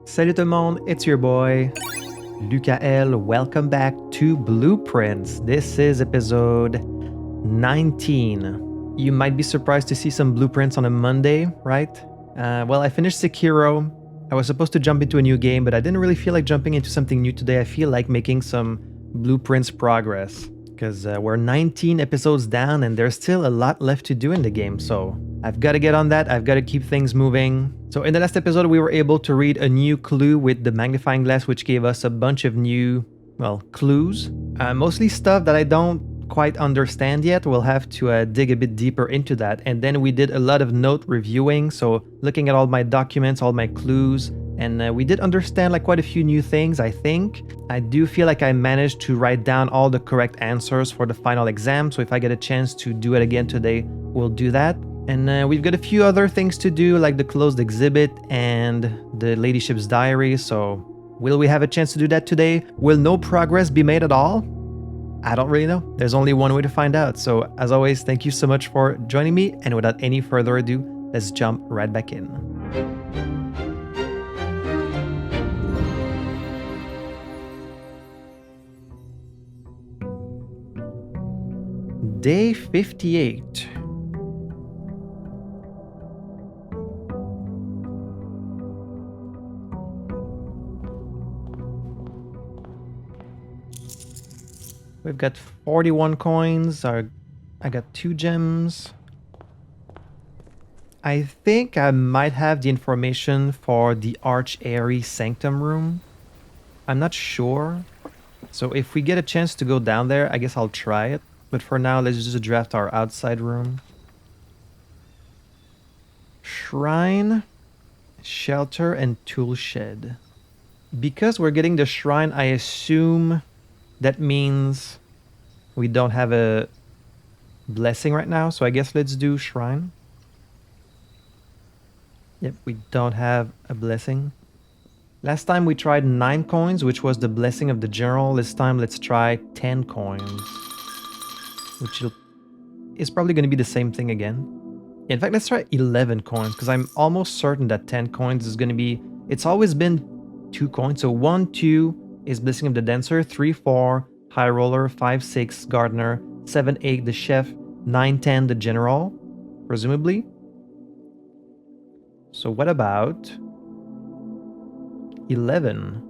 Salut tout le monde, it's your boy, Lukael. Welcome back to Blueprints. This is episode 19. You might be surprised to see some blueprints on a Monday, right? Well, I finished Sekiro. I was supposed to jump into a new game, but I didn't really feel like jumping into something new today. I feel like making some blueprints progress, because we're 19 episodes down and there's still a lot left to do in the game, so I've got to get on that. I've got to keep things moving. So in the last episode, we were able to read a new clue with the magnifying glass, which gave us a bunch of new, well, clues. Mostly stuff that I don't quite understand yet. We'll have to dig a bit deeper into that. And then we did a lot of note reviewing, so looking at all my documents, all my clues, and we did understand like quite a few new things, I think. I do feel like I managed to write down all the correct answers for the final exam, so if I get a chance to do it again today, we'll do that. And we've got a few other things to do, like the closed exhibit and the ladyship's diary, so will we have a chance to do that today? Will no progress be made at all? I don't really know. There's only one way to find out. So as always, thank you so much for joining me, and without any further ado, let's jump right back in. Day 58. We've got 41 coins. I got 2 gems. I think I might have the information for the Arch-Airy Sanctum room. I'm not sure. So if we get a chance to go down there, I guess I'll try it. But for now, let's just draft our outside room. Shrine, shelter, and tool shed. Because we're getting the shrine, I assume that means we don't have a blessing right now, so I guess let's do shrine. Yep, we don't have a blessing. Last time we tried 9 coins, which was the blessing of the general. This time let's try 10 coins, which is probably going to be the same thing again. In fact, let's try 11 coins, because I'm almost certain that 10 coins is going to be... It's always been 2 coins, so 1, 2... is Blessing of the Dancer, 3, 4, High Roller, 5, 6, Gardener, 7, 8, the Chef, 9, 10, the General, presumably. So what about 11?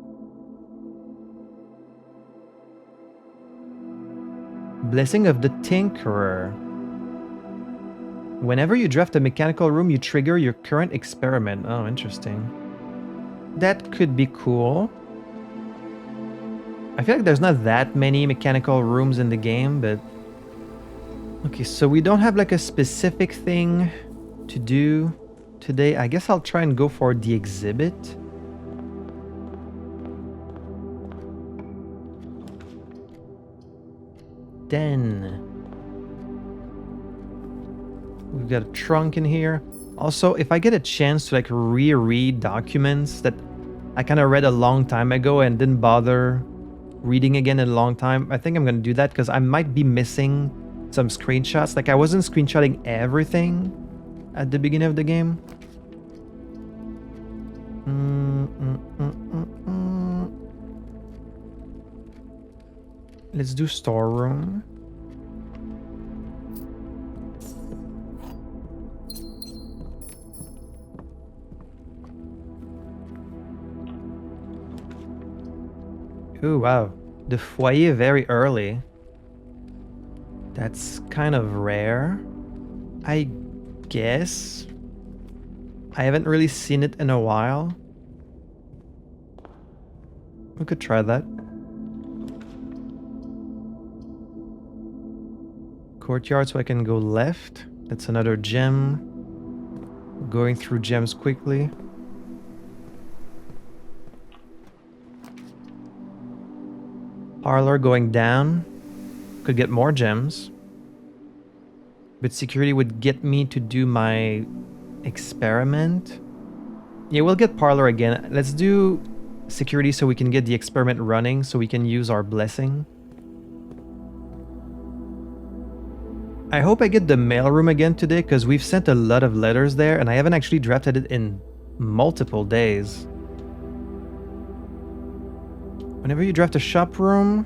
Blessing of the Tinkerer. Whenever you draft a mechanical room, you trigger your current experiment. Oh, interesting. That could be cool. I feel like there's not that many mechanical rooms in the game, but... Okay, so we don't have like a specific thing to do today. I guess I'll try and go for the exhibit. Then... we've got a trunk in here. Also, if I get a chance to like reread documents that I kind of read a long time ago and didn't bother reading again in a long time, I think I'm gonna do that, because I might be missing some screenshots. Like I wasn't screenshotting everything at the beginning of the game. Let's do storeroom. Ooh, wow. The foyer very early. That's kind of rare, I guess. I haven't really seen it in a while. We could try that. Courtyard, so I can go left. That's another gem. Going through gems quickly. Parlor going down. Could get more gems. But security would get me to do my experiment. Yeah, we'll get parlor again. Let's do security so we can get the experiment running, so we can use our blessing. I hope I get the mailroom again today, because we've sent a lot of letters there and I haven't actually drafted it in multiple days. Whenever you draft a shop room...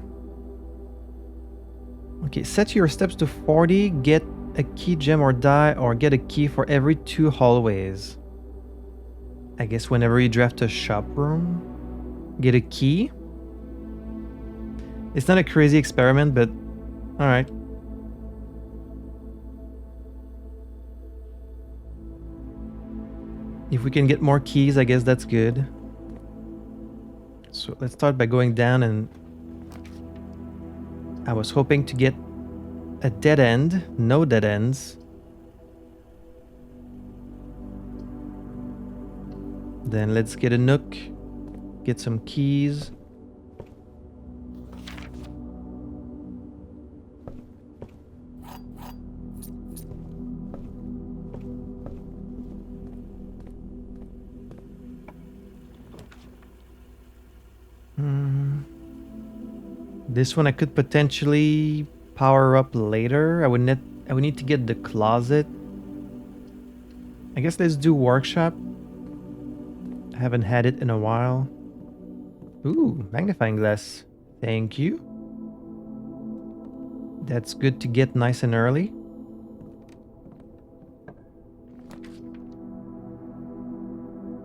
Okay, set your steps to 40, get a key gem or die, or get a key for every 2 hallways. I guess whenever you draft a shop room, get a key. It's not a crazy experiment, but alright. If we can get more keys, I guess that's good. So let's start by going down, and I was hoping to get a dead end. No dead ends. Then let's get a nook. Get some keys. This one I could potentially power up later. I would need to get the closet. I guess let's do workshop. I haven't had it in a while. Ooh, magnifying glass. Thank you. That's good to get nice and early.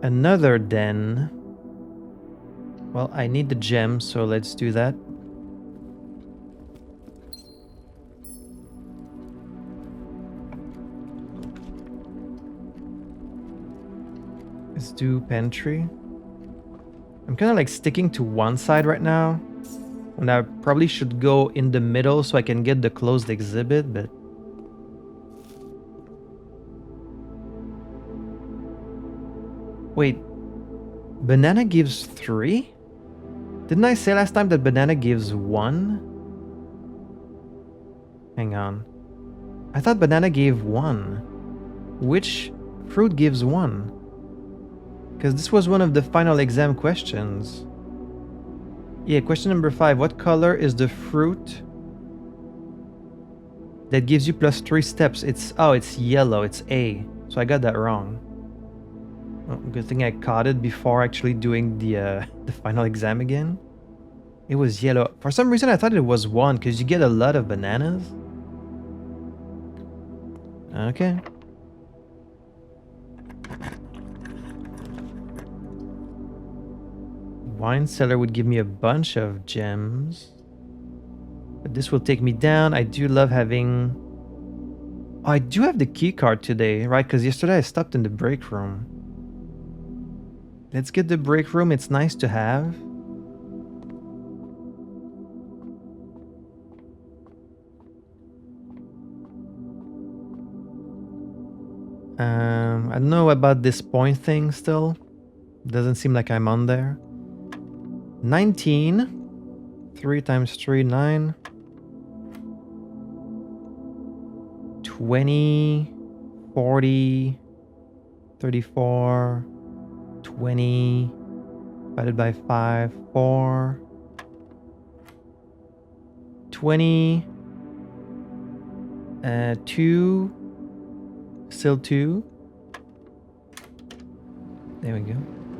Another den. Well, I need the gem, so let's do that. Let's do pantry. I'm kind of like sticking to one side right now. And I probably should go in the middle so I can get the closed exhibit, but... Wait. Banana gives 3? Didn't I say last time that banana gives 1? Hang on. I thought banana gave 1. Which fruit gives 1? Because this was one of the final exam questions. Yeah, question number 5. What color is the fruit that gives you plus 3 steps? It's yellow. It's A. So I got that wrong. Well, good thing I caught it before actually doing the final exam again. It was yellow. For some reason I thought it was 1 because you get a lot of bananas. Okay. Wine cellar would give me a bunch of gems. But this will take me down. I do love having... Oh, I do have the key card today, right? Because yesterday I stopped in the break room. Let's get the break room. It's nice to have. I don't know about this point thing still. Doesn't seem like I'm on there. 19. 3 times 3, 9. 20. 40. 34. 20. Divided by 5. 4. 20. 2. Still 2. There we go.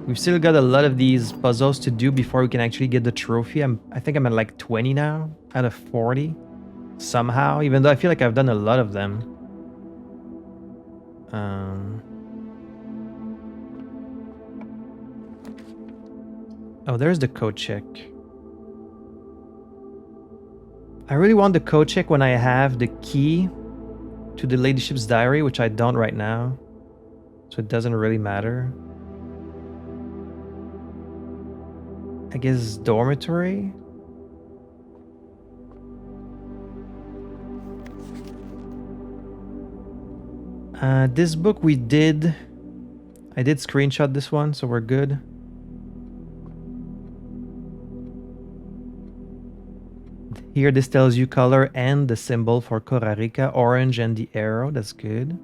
We've still got a lot of these puzzles to do before we can actually get the trophy. I think I'm at like 20 now out of 40 somehow, even though I feel like I've done a lot of them. Oh, there's the code check. I really want the code check when I have the key to the ladyship's diary, which I don't right now, so it doesn't really matter. I guess dormitory. This book I did screenshot this one, so we're good. Here this tells you color and the symbol for Korarika, orange and the arrow, that's good.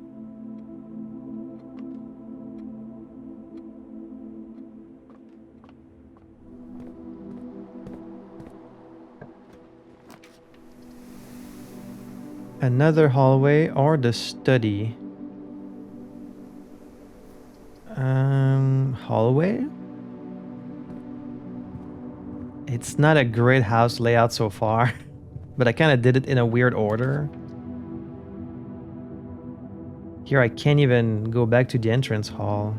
Another hallway or the study. Hallway? It's not a great house layout so far, but I kind of did it in a weird order. Here I can't even go back to the entrance hall.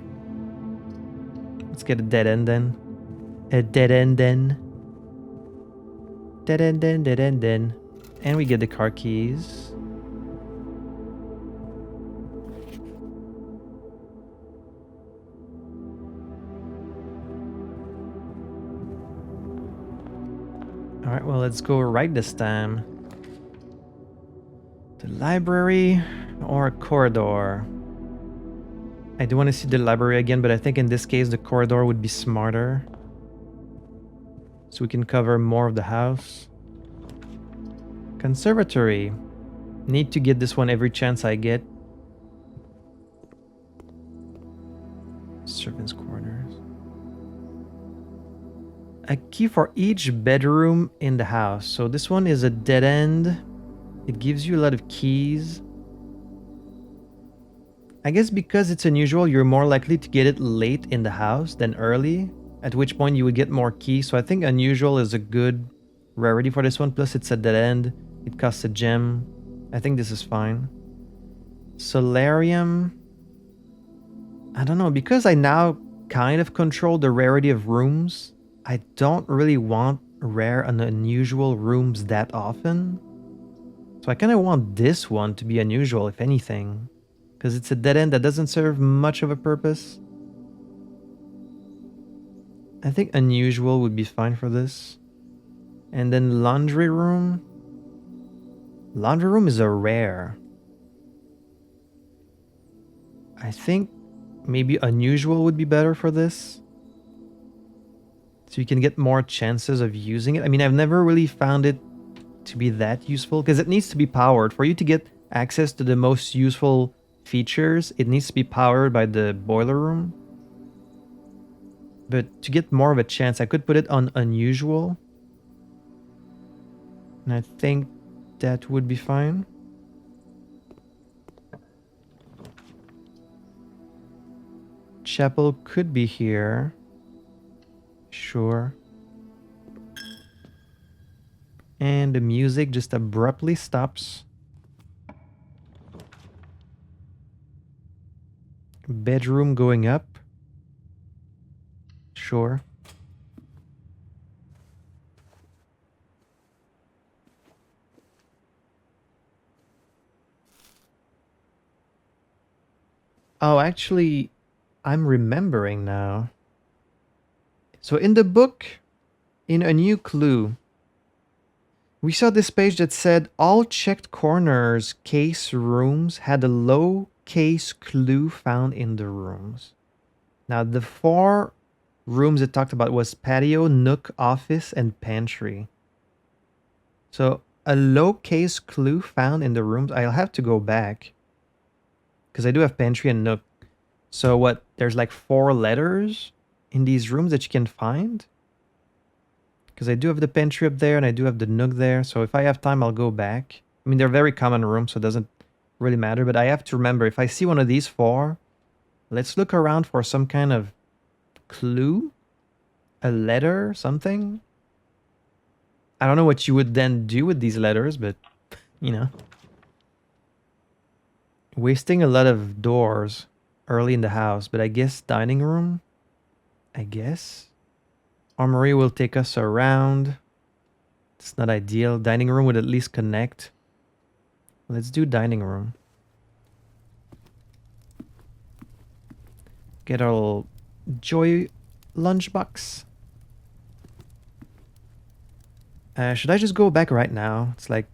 Let's get a dead end then. A dead end then. Dead end then, dead end then. And we get the car keys. Alright, well, let's go right this time. The library or a corridor? I do want to see the library again, but I think in this case the corridor would be smarter. So we can cover more of the house. Conservatory. Need to get this one every chance I get. Servants' quarters. A key for each bedroom in the house. So this one is a dead end. It gives you a lot of keys. I guess because it's unusual, you're more likely to get it late in the house than early, at which point you would get more keys. So I think unusual is a good rarity for this one. Plus it's a dead end. It costs a gem. I think this is fine. Solarium. I don't know, because I now kind of control the rarity of rooms, I don't really want rare and unusual rooms that often. So I kind of want this one to be unusual, if anything. Because it's a dead end that doesn't serve much of a purpose. I think unusual would be fine for this. And then laundry room. Laundry room is a rare. I think maybe unusual would be better for this. So you can get more chances of using it. I mean, I've never really found it to be that useful because it needs to be powered. For you to get access to the most useful features, it needs to be powered by the boiler room. But to get more of a chance, I could put it on unusual. And I think that would be fine. Chapel could be here. Sure. And the music just abruptly stops. Bedroom going up. Sure. Oh, actually, I'm remembering now. So in the book, in a new clue, we saw this page that said all checked corners case rooms had a low case clue found in the rooms. Now the 4 rooms it talked about was patio, nook, office, and pantry. So a low case clue found in the rooms. I'll have to go back because I do have pantry and nook. So what? There's like 4 letters in these rooms that you can find. Because I do have the pantry up there and I do have the nook there. So if I have time, I'll go back. I mean, they're very common rooms, so it doesn't really matter. But I have to remember, if I see one of these 4, let's look around for some kind of clue. A letter, something. I don't know what you would then do with these letters, but, you know. Wasting a lot of doors early in the house. But I guess dining room? I guess. Armory will take us around. It's not ideal. Dining room would at least connect. Let's do dining room. Get our little Joy lunchbox. Should I just go back right now? It's like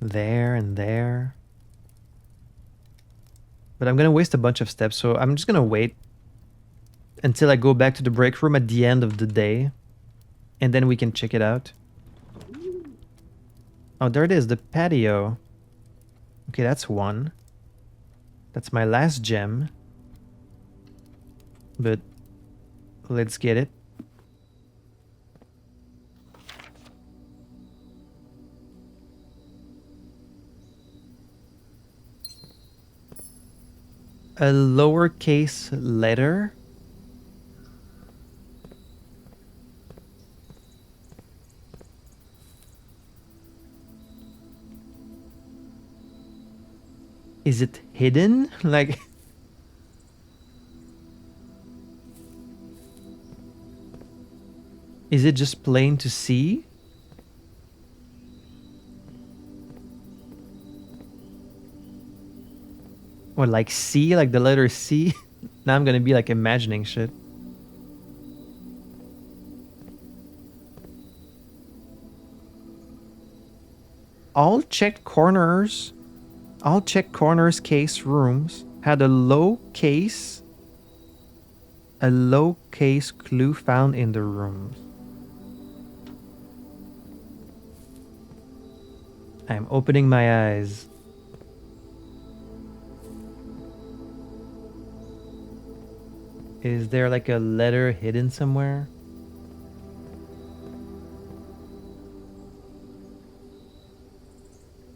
there and there. But I'm gonna waste a bunch of steps, so I'm just gonna wait until I go back to the break room at the end of the day. And then we can check it out. Oh, there it is, the patio. Okay, that's 1. That's my last gem. But let's get it. A lowercase letter. Is it hidden? Like... Is it just plain to see? Or like C, like the letter C? Now I'm gonna be like imagining shit. All checked corners case rooms had a low case clue found in the rooms. I'm opening my eyes. Is there like a letter hidden somewhere?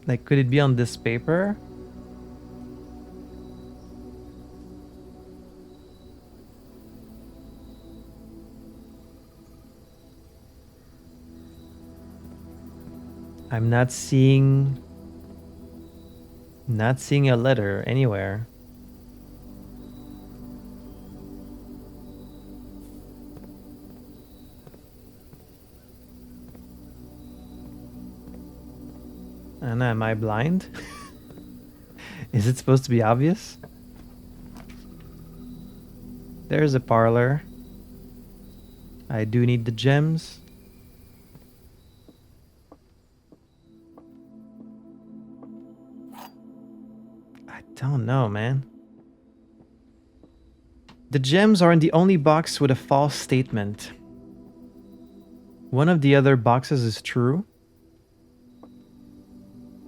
Like, could it be on this paper? I'm not seeing a letter anywhere. Anna, am I blind? Is it supposed to be obvious? There's a parlor. I do need the gems. I don't know, man. The gems are in the only box with a false statement. One of the other boxes is true.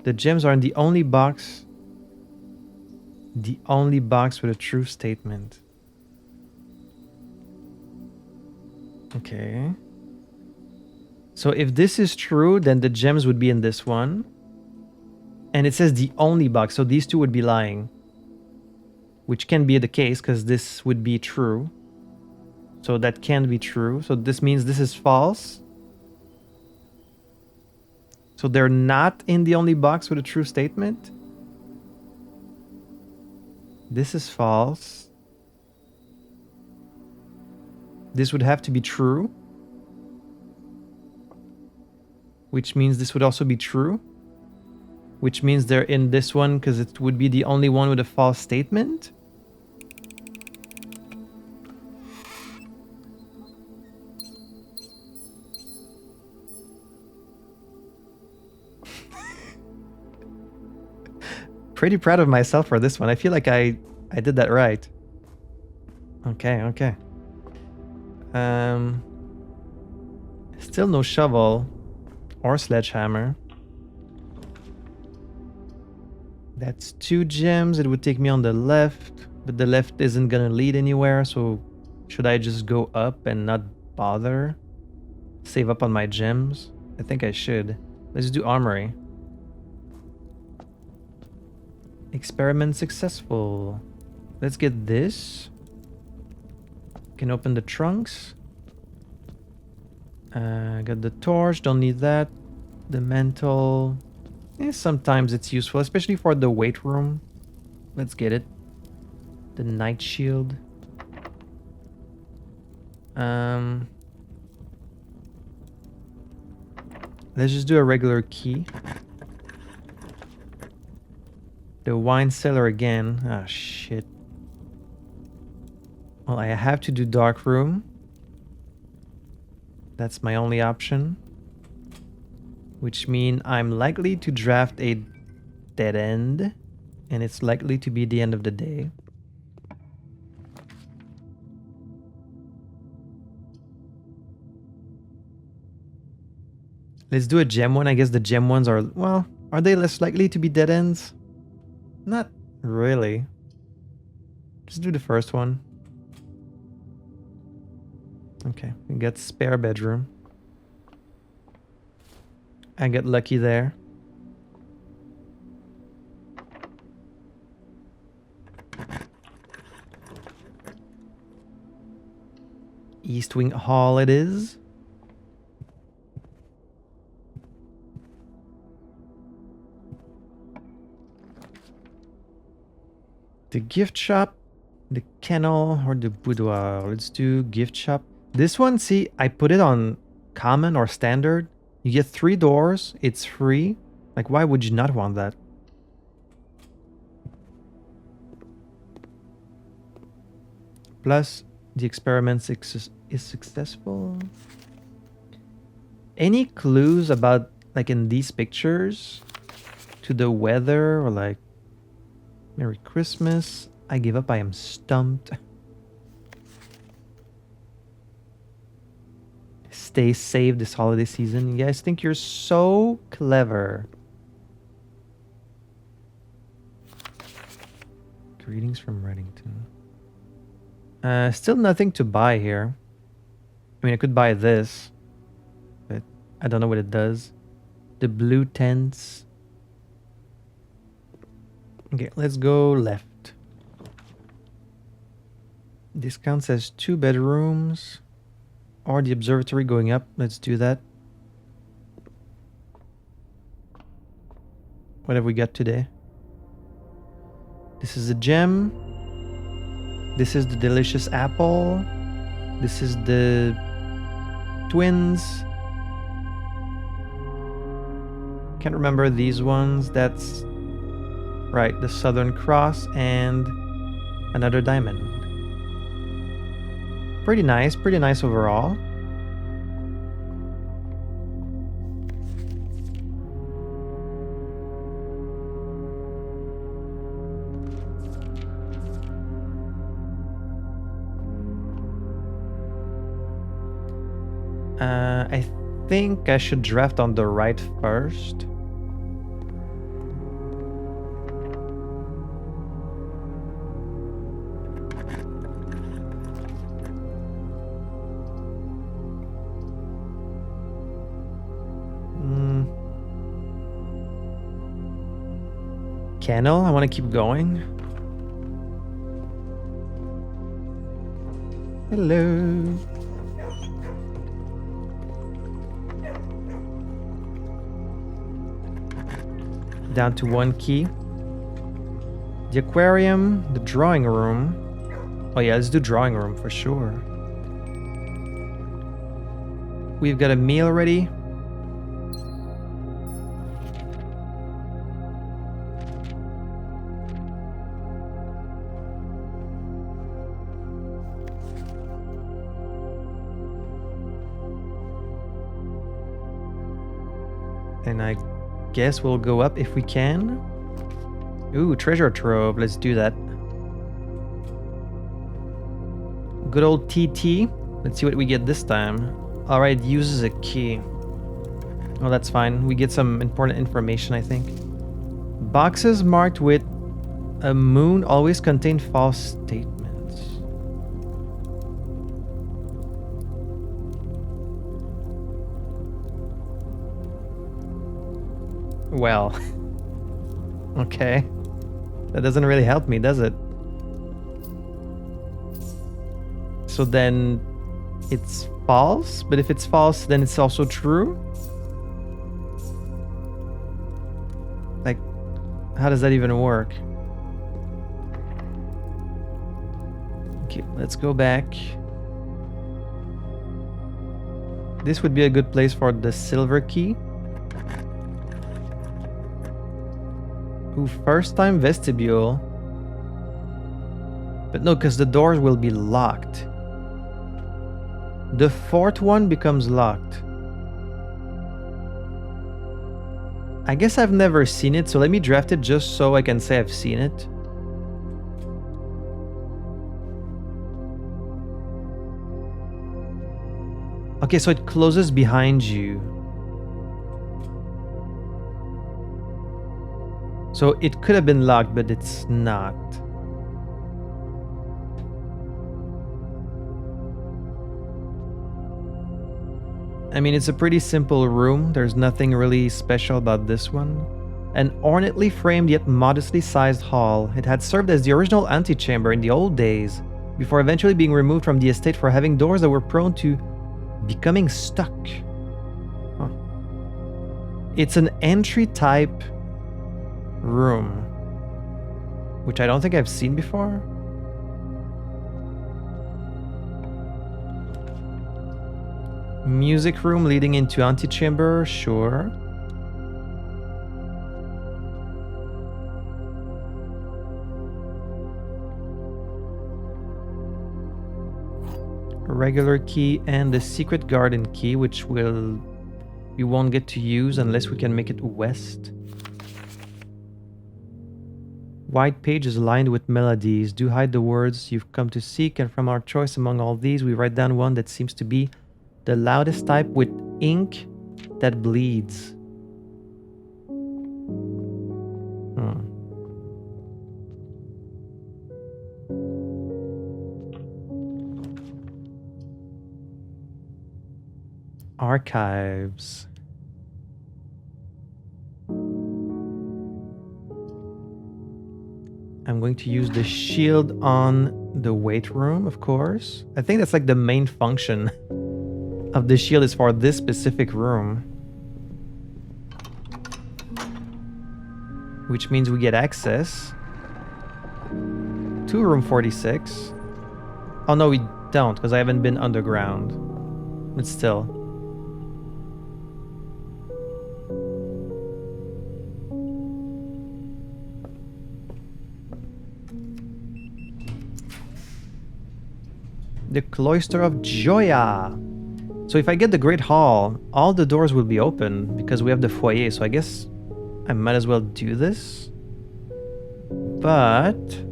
The gems are in the only box with a true statement. Okay. So if this is true, then the gems would be in this one. And it says the only box, so these two would be lying. Which can be the case, because this would be true. So that can be true. So this means this is false. So they're not in the only box with a true statement. This is false. This would have to be true. Which means this would also be true. Which means they're in this one because it would be the only one with a false statement. Pretty proud of myself for this one. I feel like I did that right. Okay. Still no shovel or sledgehammer. That's 2 gems. It would take me on the left, but the left isn't gonna lead anywhere, so should I just go up and not bother? Save up on my gems? I think I should. Let's do armory. Experiment successful. Let's get this. Can open the trunks. Got the torch, don't need that. The mantle. Sometimes it's useful, especially for the weight room. Let's get it. The night shield. Let's just do a regular key. The wine cellar again. Ah, shit. Well, I have to do dark room. That's my only option. Which means I'm likely to draft a dead end. And it's likely to be the end of the day. Let's do a gem one. I guess the gem ones are... Well, are they less likely to be dead ends? Not really. Just do the first one. Okay, we got spare bedroom. I get lucky there. East Wing Hall it is. The gift shop, the kennel, or the boudoir. Let's do gift shop. This one, see, I put it on common or standard. You get 3 doors. It's free. Like, why would you not want that? Plus, the experiment is successful. Any clues about, like, in these pictures to the weather or like Merry Christmas? I give up. I am stumped. Stay safe this holiday season. You guys think you're so clever. Greetings from Reddington. Still nothing to buy here. I mean, I could buy this, but I don't know what it does. The blue tents. Okay, let's go left. Discount says 2 bedrooms. Or the observatory going up. Let's do that. What have we got today? This is a gem. This is the delicious apple. This is the twins. Can't remember these ones. That's right, the Southern Cross and another diamond. Pretty nice overall. I think I should draft on the right first. Kennel, I want to keep going. Hello. Down to 1 key. The aquarium, the drawing room. Oh yeah, let's do drawing room for sure. We've got a meal ready. And I guess we'll go up if we can. Ooh, treasure trove. Let's do that. Good old TT. Let's see what we get this time. Alright, uses a key. Oh, that's fine. We get some important information, I think. Boxes marked with a moon always contain false statements. Well, okay. That doesn't really help me, does it? So then it's false, but if it's false, then it's also true? Like, how does that even work? Okay, let's go back. This would be a good place for the silver key. Ooh, first time vestibule. But no, because the doors will be locked. The 4th one becomes locked. I guess I've never seen it, so let me draft it just so I can say I've seen it. Okay, so it closes behind you. So it could have been locked, but it's not. I mean, it's a pretty simple room. There's nothing really special about this one. An ornately framed yet modestly sized hall. It had served as the original antechamber in the old days, before eventually being removed from the estate for having doors that were prone to becoming stuck. Huh. It's an entry type room. which I don't think I've seen before. Music room leading into antechamber, sure. A regular key and the secret garden key, which we won't get to use unless we can make it west. White page is lined with melodies. Do hide the words you've come to seek, and from our choice among all these, we write down one that seems to be the loudest type with ink that bleeds. Archives. I'm going to use the shield on the weight room, of course. I think that's like the main function of the shield is for this specific room. Which means we get access to room 46. Oh no, we don't, because I haven't been underground. But still. The Cloister of Joya. So if I get the Great Hall, all the doors will be open because we have the foyer. So I guess I might as well do this. But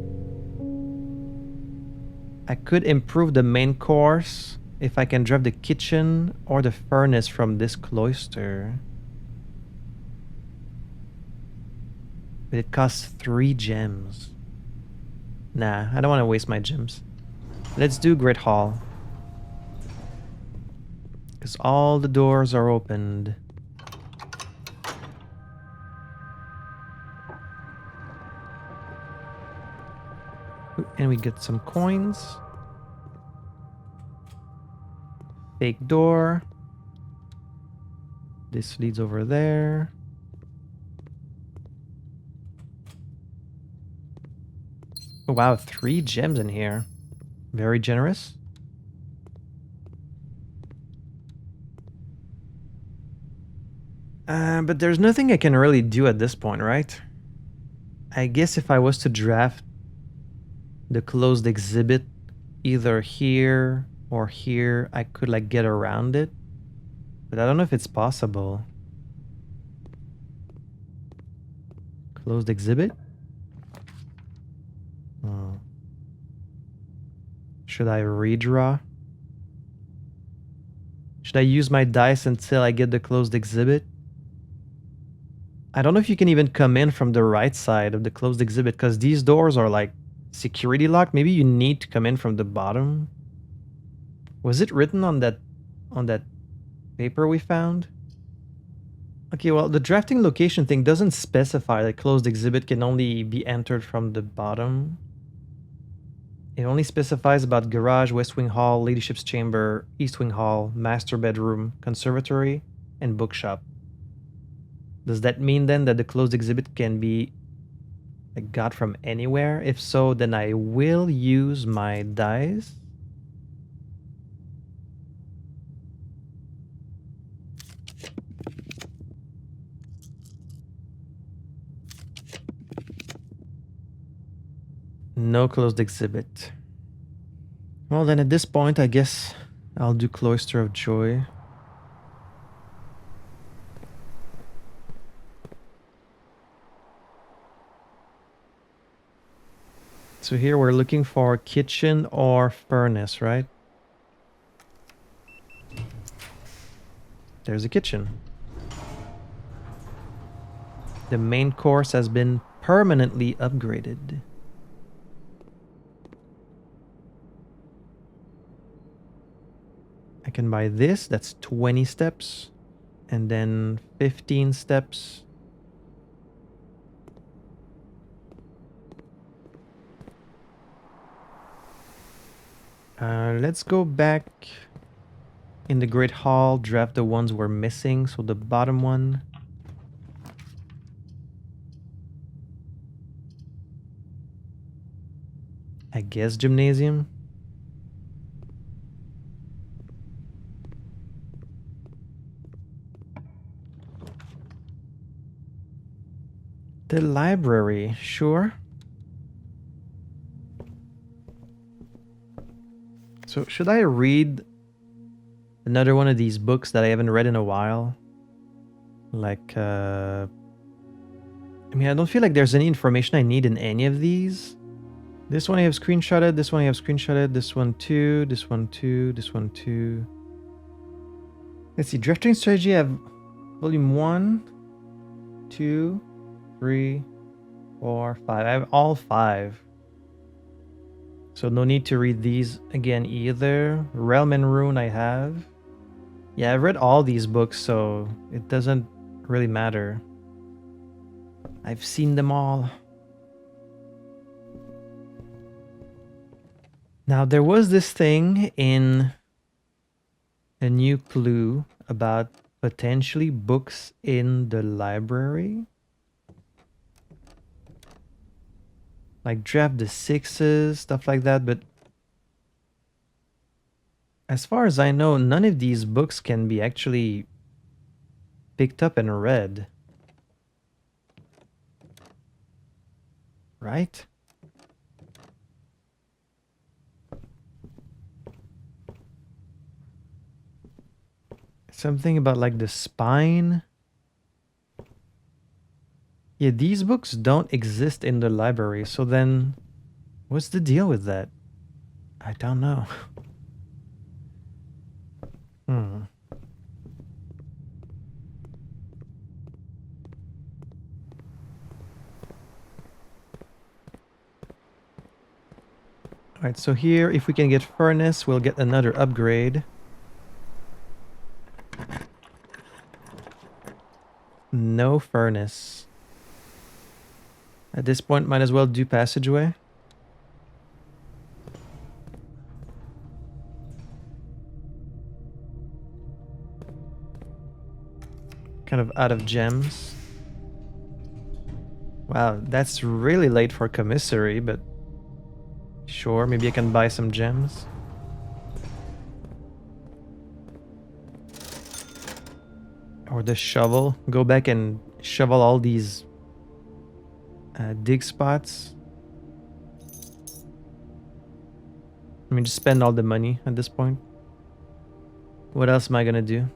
I could improve the main course if I can drive the kitchen or the furnace from this cloister. But it costs 3 gems. Nah, I don't want to waste my gems. Let's do Great Hall. Because all the doors are opened. And we get some coins. Fake door. This leads over there. Oh wow, 3 gems in here. Very generous. But there's nothing I can really do at this point, right? I guess if I was to draft the closed exhibit either here or here, I could like get around it. But I don't know if it's possible. Closed exhibit? Oh. Should I redraw? Should I use my dice until I get the closed exhibit? I don't know if you can even come in from the right side of the closed exhibit because these doors are like security locked. Maybe you need to come in from the bottom. Was it written on that paper we found? Okay, well, the drafting location thing doesn't specify that closed exhibit can only be entered from the bottom. It only specifies about garage, west wing hall, ladyship's chamber, east wing hall, master bedroom, conservatory, and bookshop. Does that mean then that the closed exhibit can be like, got from anywhere? If so, then I will use my dice. No closed exhibit. Well, then at this point, I guess I'll do Cloister of Joy. So here we're looking for kitchen or furnace, right? There's a kitchen. The main course has been permanently upgraded. I can buy this, that's 20 steps, and then 15 steps. Let's go back in the Great Hall, draft the ones we're missing. So the bottom one. I guess gymnasium. The library, sure. So should I read another one of these books that I haven't read in a while? Like, I mean, I don't feel like there's any information I need in any of these. This one I have screenshotted, this one I have screenshotted, this one too, this one too, this one too. Let's see, drafting strategy, I have volume 1, 2, 3, 4, 5. I have all 5. So no need to read these again either. Realm and Rune I have. Yeah, I've read all these books, so it doesn't really matter. I've seen them all. Now, there was this thing in a new clue about potentially books in the library. Like draft the 6s, stuff like that, but as far as I know, none of these books can be actually picked up and read. Right? Something about like the spine. Yeah, these books don't exist in the library, so then what's the deal with that? I don't know. Alright, so here, if we can get furnace, we'll get another upgrade. No furnace. At this point, might as well do passageway. Kind of out of gems. Wow, that's really late for commissary, but sure, maybe I can buy some gems. Or the shovel. Go back and shovel all these dig spots. I mean, just spend all the money at this point. What else am I gonna do?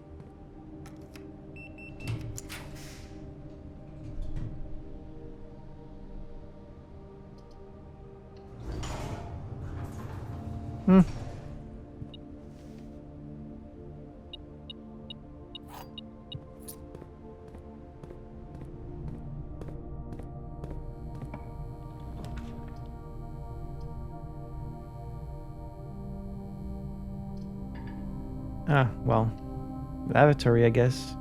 Well, lavatory, I guess.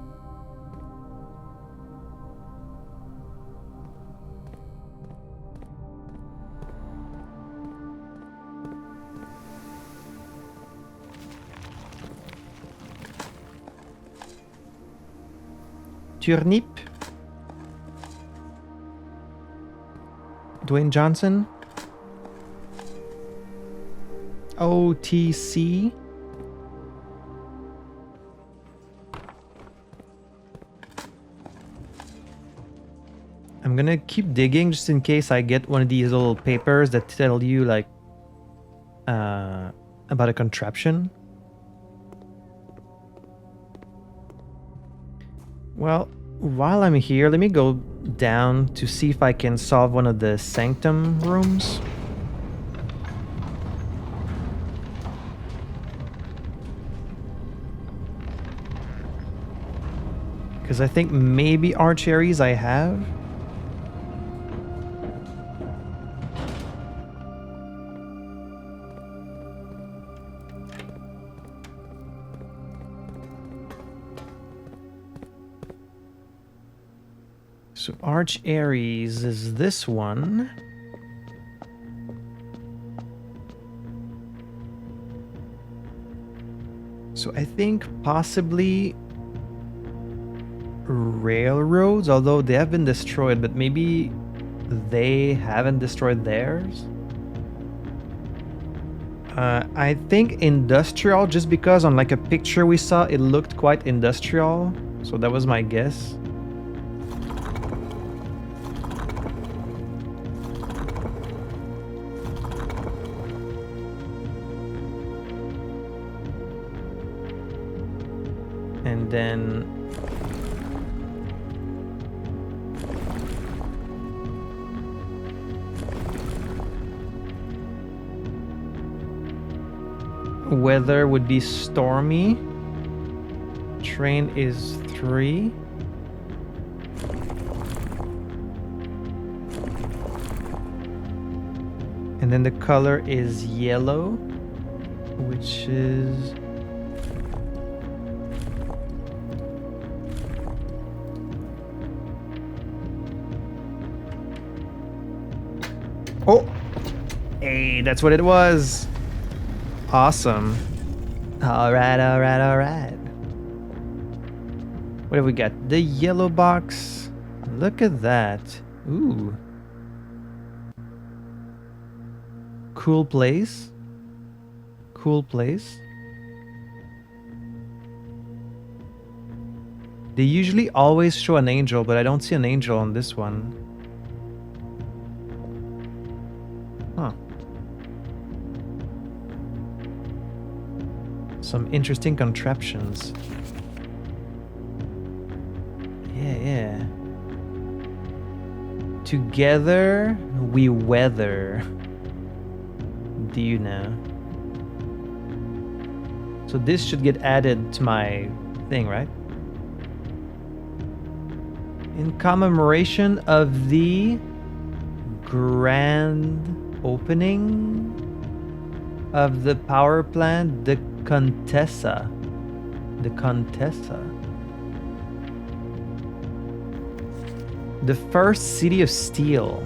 Turnip. Dwayne Johnson. OTC. I'm gonna keep digging just in case I get one of these little papers that tell you like about a contraption. Well, while I'm here, let me go down to see if I can solve one of the sanctum rooms. Because I think maybe archeries I have. So Arch Ares is this one. So I think possibly railroads, although they have been destroyed, but maybe they haven't destroyed theirs. I think industrial, just because on like a picture we saw, it looked quite industrial. So that was my guess. And then weather would be stormy. Train is 3. And then the color is yellow, which is oh, hey, that's what it was. Awesome. All right. What have we got? The yellow box. Look at that. Ooh. Cool place. Cool place. They usually always show an angel, but I don't see an angel on this one. Huh. Some interesting contraptions. Yeah. Together we weather. Do you know? So this should get added to my thing, right? In commemoration of the grand opening of the power plant, the Contessa. The first city of steel.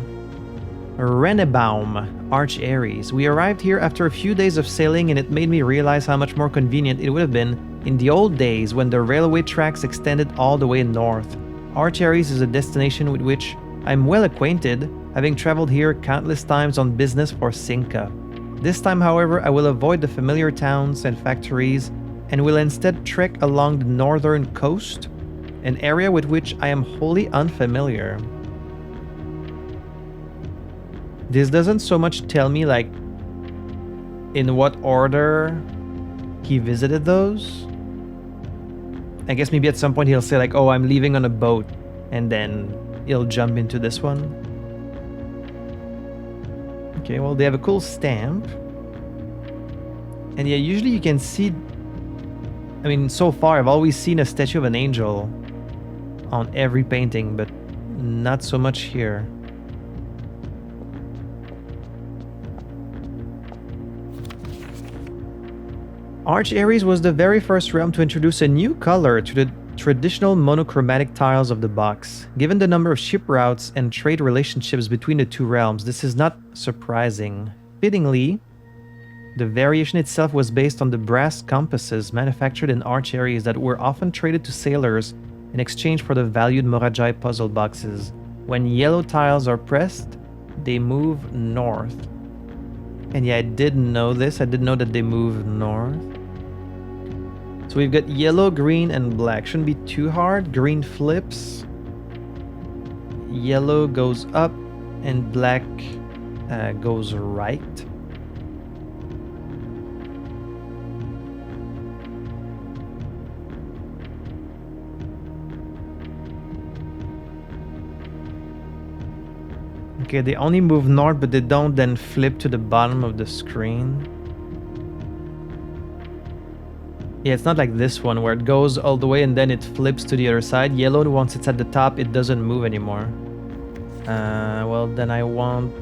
Rennebaum, Arch Aries. We arrived here after a few days of sailing, and it made me realize how much more convenient it would have been in the old days when the railway tracks extended all the way north. Arch Aries is a destination with which I'm well acquainted, having traveled here countless times on business for Cinca. This time, however, I will avoid the familiar towns and factories and will instead trek along the northern coast, an area with which I am wholly unfamiliar. This doesn't so much tell me like in what order he visited those. I guess maybe at some point he'll say like, oh, I'm leaving on a boat, and then he'll jump into this one. Okay, well, they have a cool stamp. And yeah, usually you can see, I mean, so far I've always seen a statue of an angel on every painting, but not so much here. Arch Aries was the very first realm to introduce a new color to the traditional monochromatic tiles of the box. Given the number of ship routes and trade relationships between the two realms, this is not surprising. Fittingly, the variation itself was based on the brass compasses manufactured in Arch Aries that were often traded to sailors in exchange for the valued Morajai puzzle boxes. When yellow tiles are pressed, they move north. And yeah, I did know this. I did know that they move north. So we've got yellow, green, and black. Shouldn't be too hard. Green flips. Yellow goes up, and black goes right. Okay, they only move north, but they don't then flip to the bottom of the screen. Yeah, it's not like this one where it goes all the way and then it flips to the other side. Yellow, once it's at the top, it doesn't move anymore. Well, then I want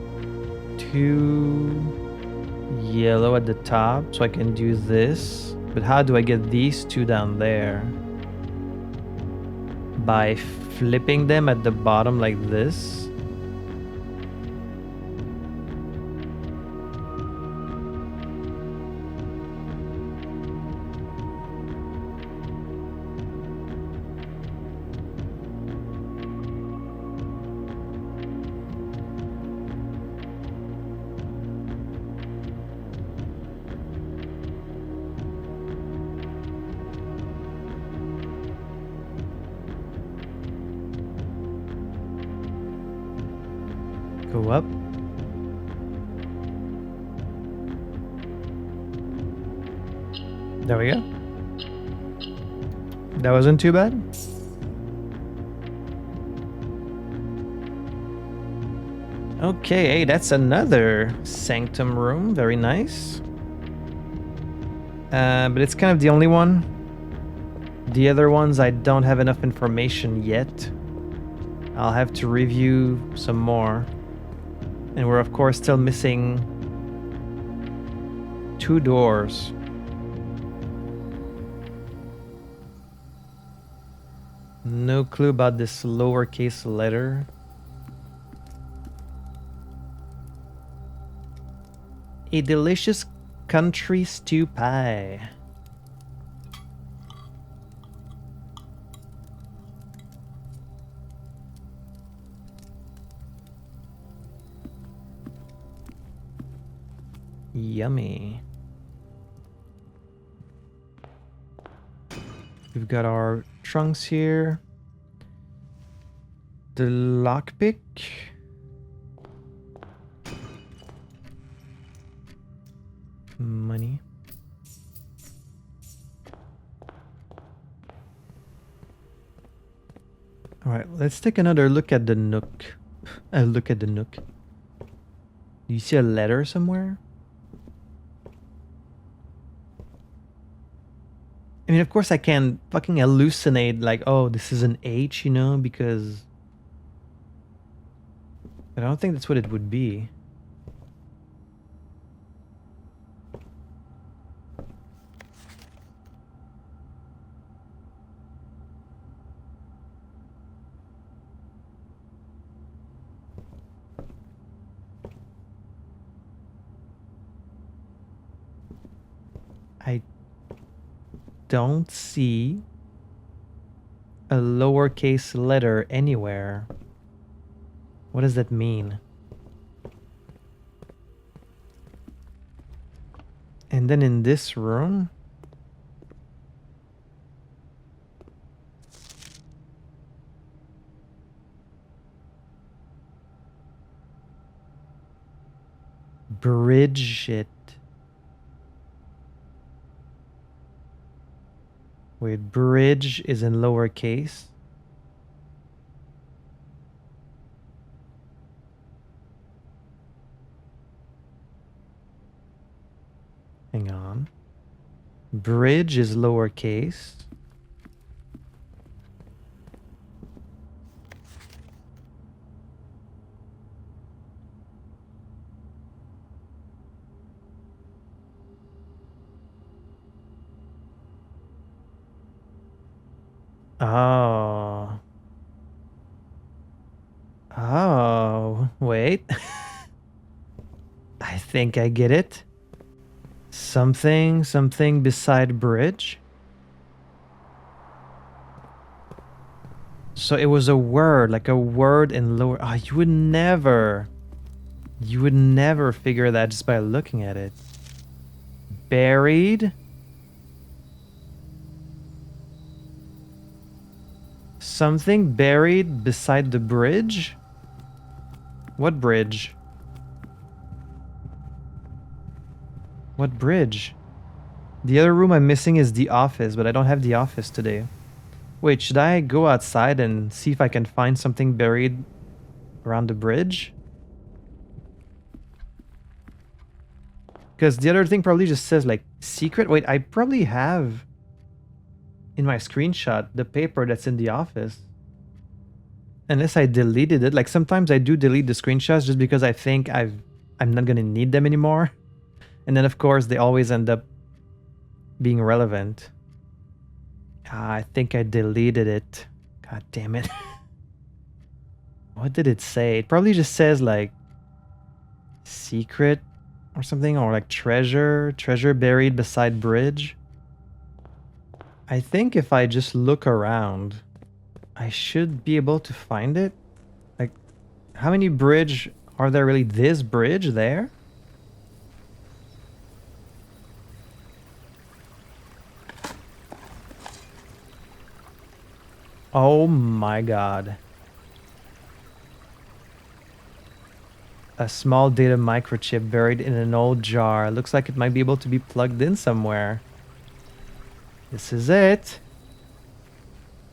2 yellow at the top, so I can do this. But how do I get these 2 down there? By flipping them at the bottom like this. Go up. There we go. That wasn't too bad. Okay, hey, that's another sanctum room. Very nice. But it's kind of the only one. The other ones, I don't have enough information yet. I'll have to review some more. And we're, of course, still missing 2 doors. No clue about this lowercase letter. A delicious country stew pie. Yummy. We've got our trunks here. The lockpick. Money. All right, let's take another look at the nook. Look at the nook. Do you see a letter somewhere? I mean, of course I can fucking hallucinate like, oh, this is an H, you know, because... But I don't think that's what it would be. I don't see a lowercase letter anywhere. What does that mean? And then in this room, bridge it. Wait, bridge is in lowercase. Hang on. Bridge is lowercase. Oh. Oh, wait. I think I get it. Something beside bridge. So it was a word, like a word in lower... Oh, you would never figure that just by looking at it. Buried. Something buried beside the bridge? What bridge? What bridge? The other room I'm missing is the office, but I don't have the office today. Wait, should I go outside and see if I can find something buried around the bridge? Because the other thing probably just says like secret. Wait, I probably have in my screenshot the paper that's in the office. Unless I deleted it. Like sometimes I do delete the screenshots just because I think I'm not gonna need them anymore. And then of course they always end up being relevant. I think I deleted it. God damn it. What did it say? It probably just says like secret or something, or like treasure buried beside bridge. I think if I just look around, I should be able to find it. Like, how many bridge are there really? This bridge there? Oh my god. A small data microchip buried in an old jar. Looks like it might be able to be plugged in somewhere. This is it.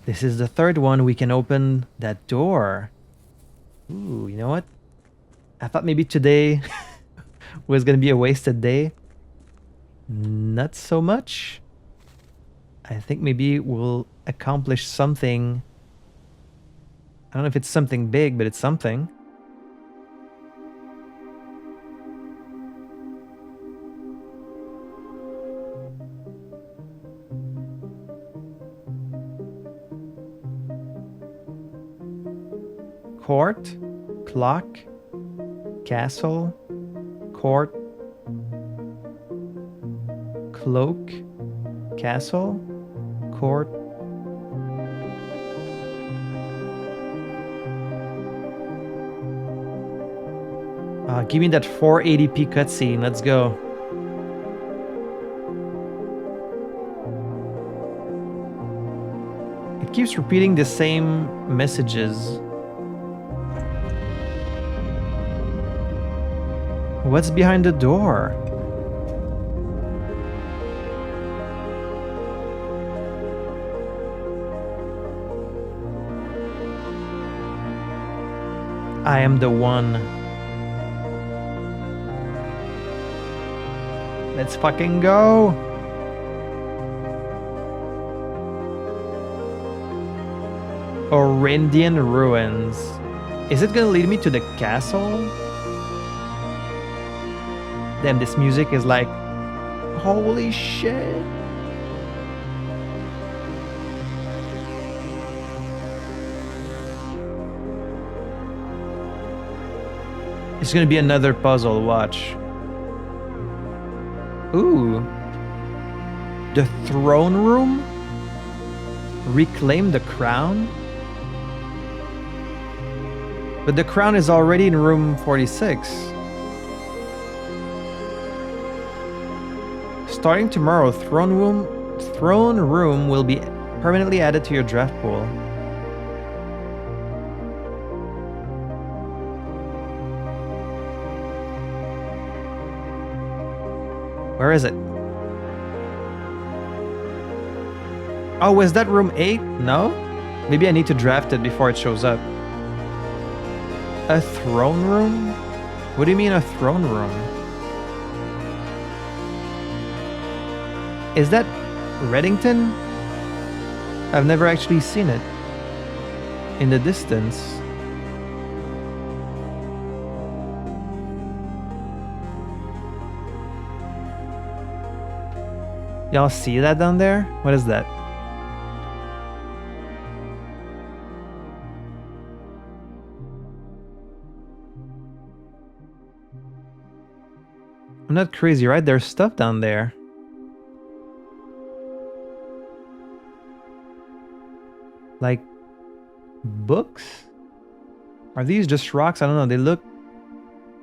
This is the third one. We can open that door. Ooh, you know what? I thought maybe today was gonna be a wasted day. Not so much. I think maybe we'll accomplish something. I don't know if it's something big, but it's something. Court, clock, castle, court, cloak, castle, court. Give me that 480p cutscene. Let's go. It keeps repeating the same messages. What's behind the door? I am the one. Let's fucking go. Orindian ruins. Is it gonna lead me to the castle? Damn, this music is like, holy shit. It's gonna be another puzzle, watch. Ooh. The throne room? Reclaim the crown? But the crown is already in room 46. Starting tomorrow, throne room will be permanently added to your draft pool. Where is it? Oh, was that room 8? No? Maybe I need to draft it before it shows up. A throne room? What do you mean a throne room? Is that Reddington? I've never actually seen it in the distance. Y'all see that down there? What is that? I'm not crazy, right? There's stuff down there. Like books? Are these just rocks? I don't know. They look...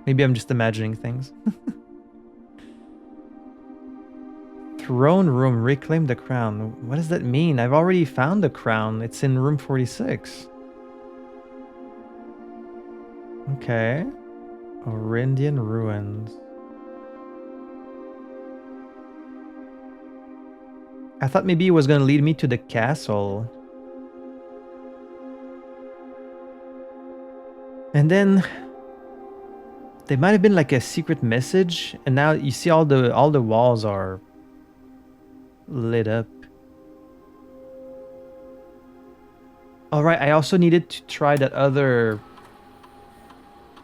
Maybe I'm just imagining things. Throne room, reclaim the crown. What does that mean? I've already found the crown. It's in room 46. Okay. Orindian ruins. I thought maybe it was gonna lead me to the castle. And then there might have been like a secret message, and now you see all the walls are lit up. Alright, I also needed to try that other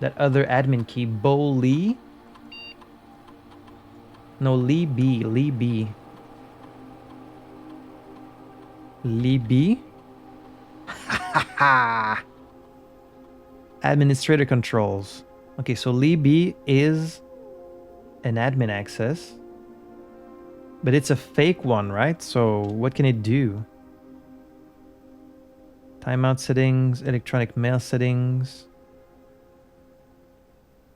admin key, Bo Lee. No, Lee B. Lee B. Lee B. Administrator controls. Okay, so Lee B is an admin access. But it's a fake one, right? So what can it do? Timeout settings, electronic mail settings.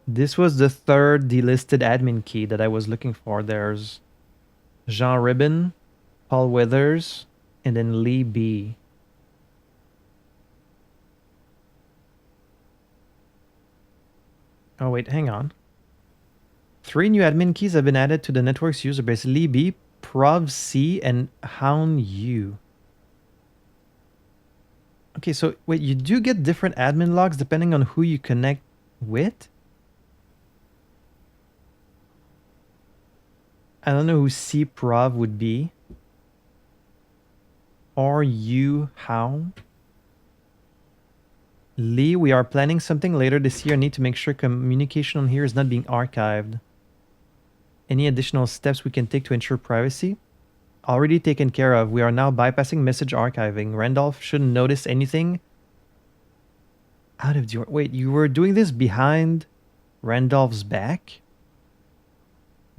This was the third delisted admin key that I was looking for. There's Jean Ribbon, Paul Withers, and then Lee B. Oh, wait, hang on. 3 new admin keys have been added to the network's user base. Libby, Prov C, and Hound U. Okay, so wait, you do get different admin logs depending on who you connect with? I don't know who C Prov would be. Or you how? Lee, we are planning something later this year. Need to make sure communication on here is not being archived. Any additional steps we can take to ensure privacy? Already taken care of. We are now bypassing message archiving. Randolph shouldn't notice anything. Out of your... Wait, you were doing this behind Randolph's back?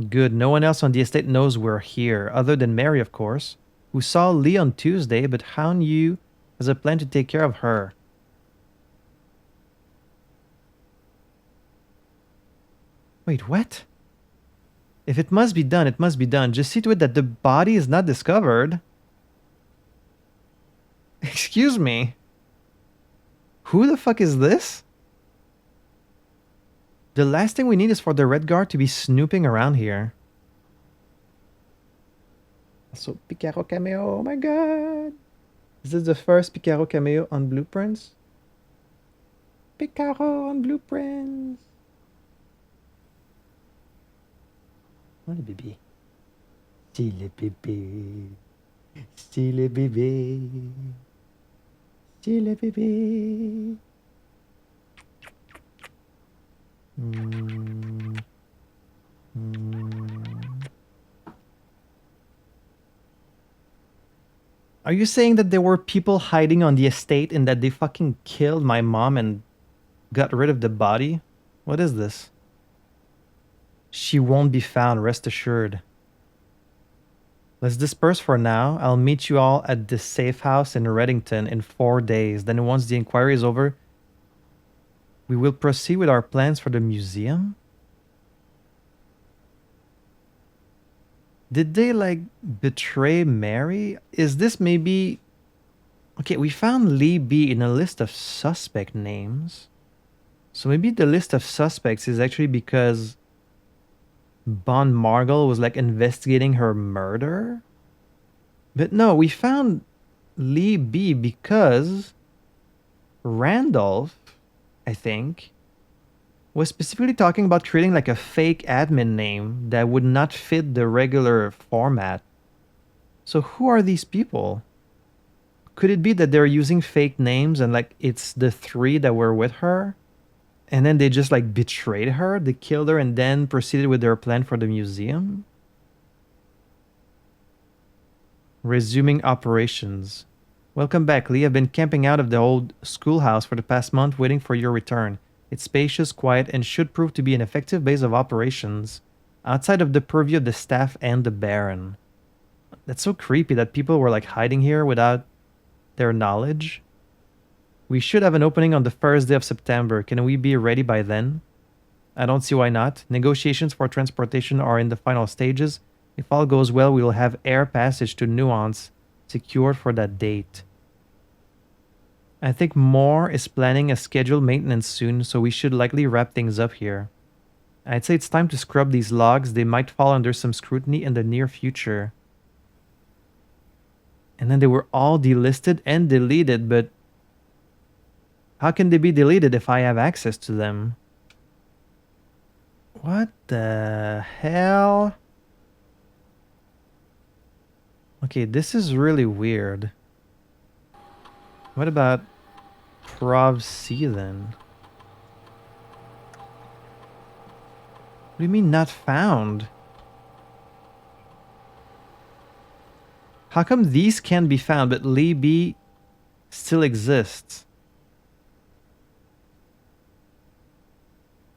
Good. No one else on the estate knows we're here, other than Mary, of course, who saw Lee on Tuesday, but Hound Yu has a plan to take care of her. Wait, what? If it must be done, it must be done. Just see to it that the body is not discovered. Excuse me. Who the fuck is this? The last thing we need is for the Red Guard to be snooping around here. So, Picaro cameo, oh my god. Is this the first Picaro cameo on Blueprints? Picaro on Blueprints. Oh, le bébé. C'est le bébé. C'est le bébé. C'est le bébé. Are you saying that there were people hiding on the estate and that they fucking killed my mom and got rid of the body? What is this? She won't be found, rest assured. Let's disperse for now. I'll meet you all at the safe house in Reddington in 4 days. Then once the inquiry is over, we will proceed with our plans for the museum? Did they, like, betray Mary? Is this maybe... Okay, we found Lee B in a list of suspect names. So maybe the list of suspects is actually because Bon Margle was, like, investigating her murder? But no, we found Lee B because Randolph, I think, was specifically talking about creating like a fake admin name that would not fit the regular format. So who are these people? Could it be that they're using fake names and like it's the 3 that were with her? And then they just like betrayed her, they killed her and then proceeded with their plan for the museum? Resuming operations. Welcome back, Lee. I've been camping out of the old schoolhouse for the past month waiting for your return. It's spacious, quiet, and should prove to be an effective base of operations outside of the purview of the staff and the Baron. That's so creepy that people were like hiding here without their knowledge. We should have an opening on the first day of September. Can we be ready by then? I don't see why not. Negotiations for transportation are in the final stages. If all goes well, we will have air passage to Nuance secured for that date. I think Moore is planning a scheduled maintenance soon, so we should likely wrap things up here. I'd say it's time to scrub these logs. They might fall under some scrutiny in the near future. And then they were all delisted and deleted, but how can they be deleted if I have access to them? What the hell? Okay, this is really weird. What about Prov C then? What do you mean not found? How come these can be found but Lee B still exists?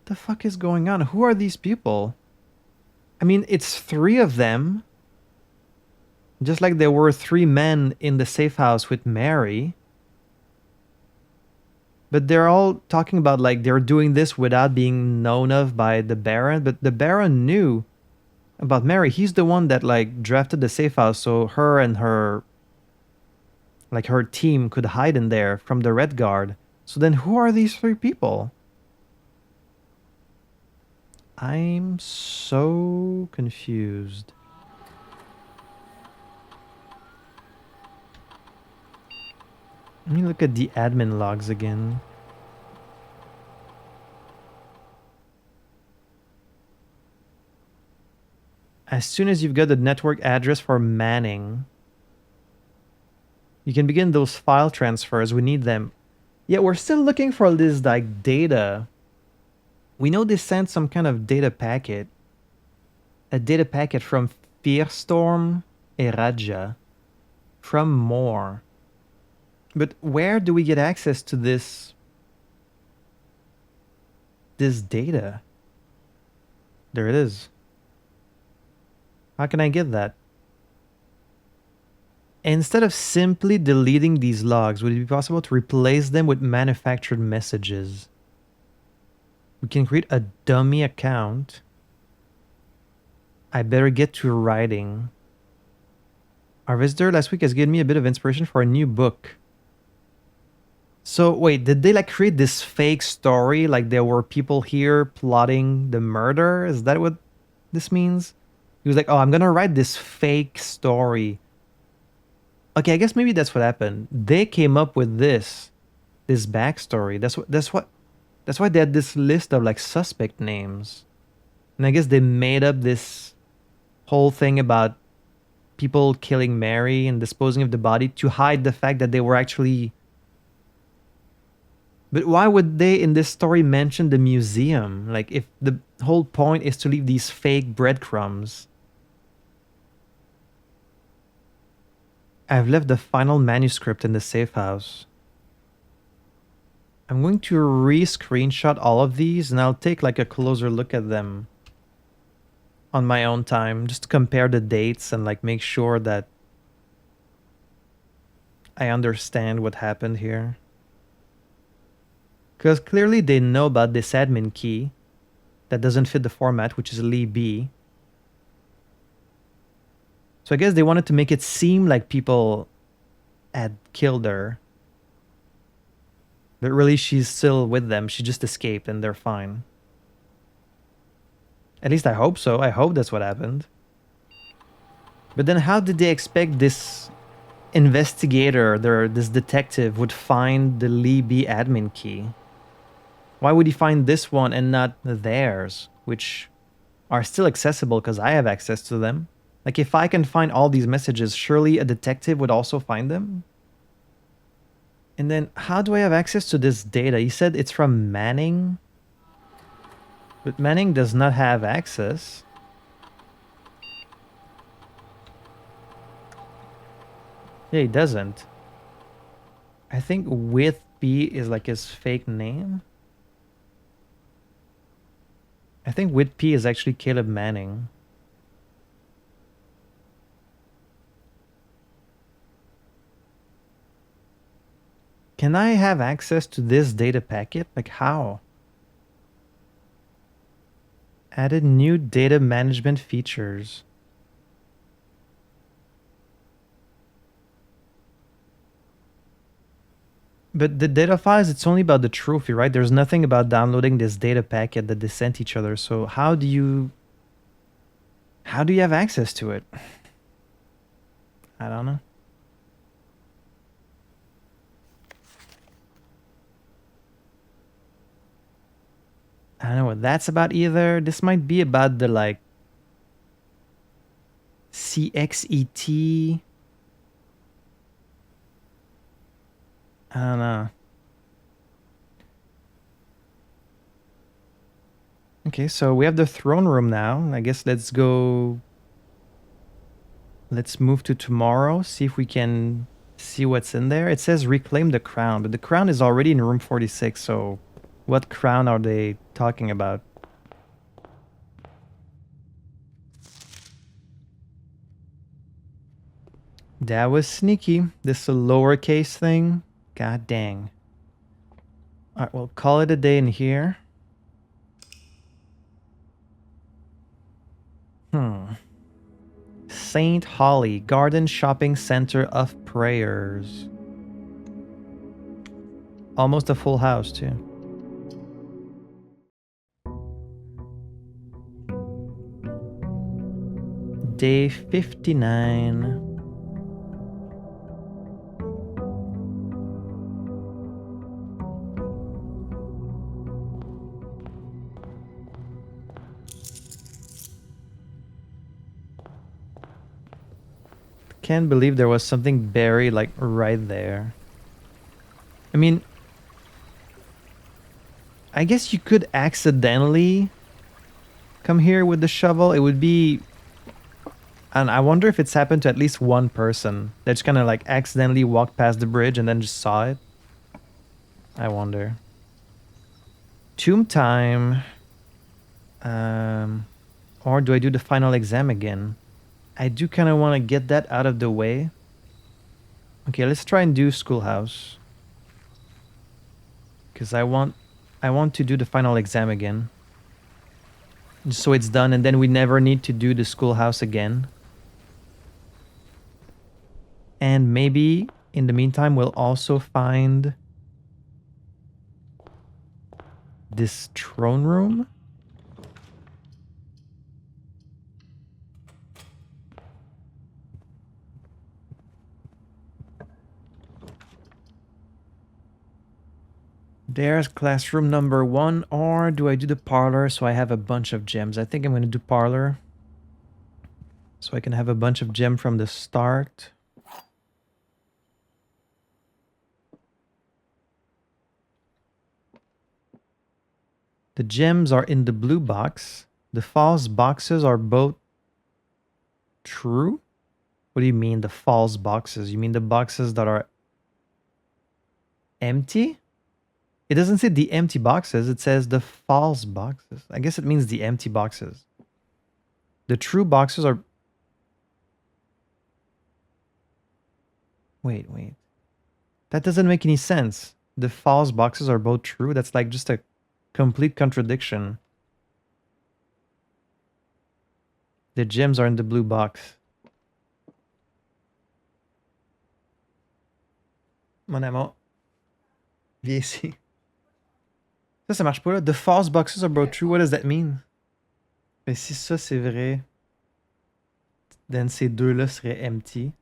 What the fuck is going on? Who are these people? I mean, it's 3 of them. Just like there were 3 men in the safe house with Mary. But they're all talking about like they're doing this without being known of by the Baron. But the Baron knew about Mary. He's the one that like drafted the safe house so her and her team could hide in there from the Red Guard. So then who are these 3 people? I'm so confused. Let me look at the admin logs again. As soon as you've got the network address for Manning, you can begin those file transfers. We need them. Yeah, we're still looking for this like data. We know they sent some kind of data packet. A data packet from Fearstorm Eraja. From More. But where do we get access to this data? There it is. How can I get that? Instead of simply deleting these logs, would it be possible to replace them with manufactured messages? We can create a dummy account. I better get to writing. Our visitor last week has given me a bit of inspiration for a new book. So wait, did they like create this fake story? Like there were people here plotting the murder? Is that what this means? He was like, oh, I'm gonna write this fake story. Okay, I guess maybe that's what happened. They came up with this backstory. That's why they had this list of like suspect names. And I guess they made up this whole thing about people killing Mary and disposing of the body to hide the fact that they were actually... But why would they in this story mention the museum? Like if the whole point is to leave these fake breadcrumbs. I've left the final manuscript in the safe house. I'm going to re-screenshot all of these and I'll take like a closer look at them on my own time, just to compare the dates and like make sure that I understand what happened here. Because clearly they know about this admin key that doesn't fit the format, which is Lee B. So I guess they wanted to make it seem like people had killed her. But really she's still with them. She just escaped and they're fine. At least I hope so. I hope that's what happened. But then how did they expect this investigator, this detective, would find the Lee B admin key? Why would he find this one and not theirs, which are still accessible because I have access to them? Like if I can find all these messages, surely a detective would also find them? And then how do I have access to this data? He said it's from Manning. But Manning does not have access. Yeah, he doesn't. I think with P is like his fake name. I think with P is actually Caleb Manning. Can I have access to this data packet? Like how? Added new data management features. But the data files, it's only about the trophy, right? There's nothing about downloading this data packet that they sent each other. So how do you have access to it? I don't know. I don't know what that's about either. This might be about the like CXET. I don't know. Okay, so we have the throne room now. I guess let's go. Let's move to tomorrow, see if we can see what's in there. It says reclaim the crown, but the crown is already in room 46, so what crown are they talking about? That was sneaky. This is a lowercase thing. God dang. Alright, we'll call it a day in here. St. Holly Garden Shopping Center of Prayers. Almost a full house, too. day 59. Can't believe there was something buried like right there. I mean, I guess you could accidentally come here with the shovel. It would be... And I wonder if it's happened to at least one person that just kind of like accidentally walked past the bridge and then just saw it. I wonder. Tomb time. Or do I do the final exam again? I do kind of want to get that out of the way. Okay, let's try and do schoolhouse. Because I want to do the final exam again. Just so it's done and then we never need to do the schoolhouse again. And maybe in the meantime we'll also find this throne room. There's classroom number 1, or do I do the parlor so I have a bunch of gems? I think I'm going to do parlor. So I can have a bunch of gem from the start. The gems are in the blue box. The false boxes are both true? What do you mean the false boxes? You mean the boxes that are empty? It doesn't say the empty boxes, it says the false boxes. I guess it means the empty boxes. The true boxes are... Wait. That doesn't make any sense. The false boxes are both true? That's like just a complete contradiction. The gems are in the blue box. Mon amour. Viens ici. Ça marche pas là. The false boxes are both true. What does that mean? Mais si ça c'est vrai, then ces deux-là seraient empty.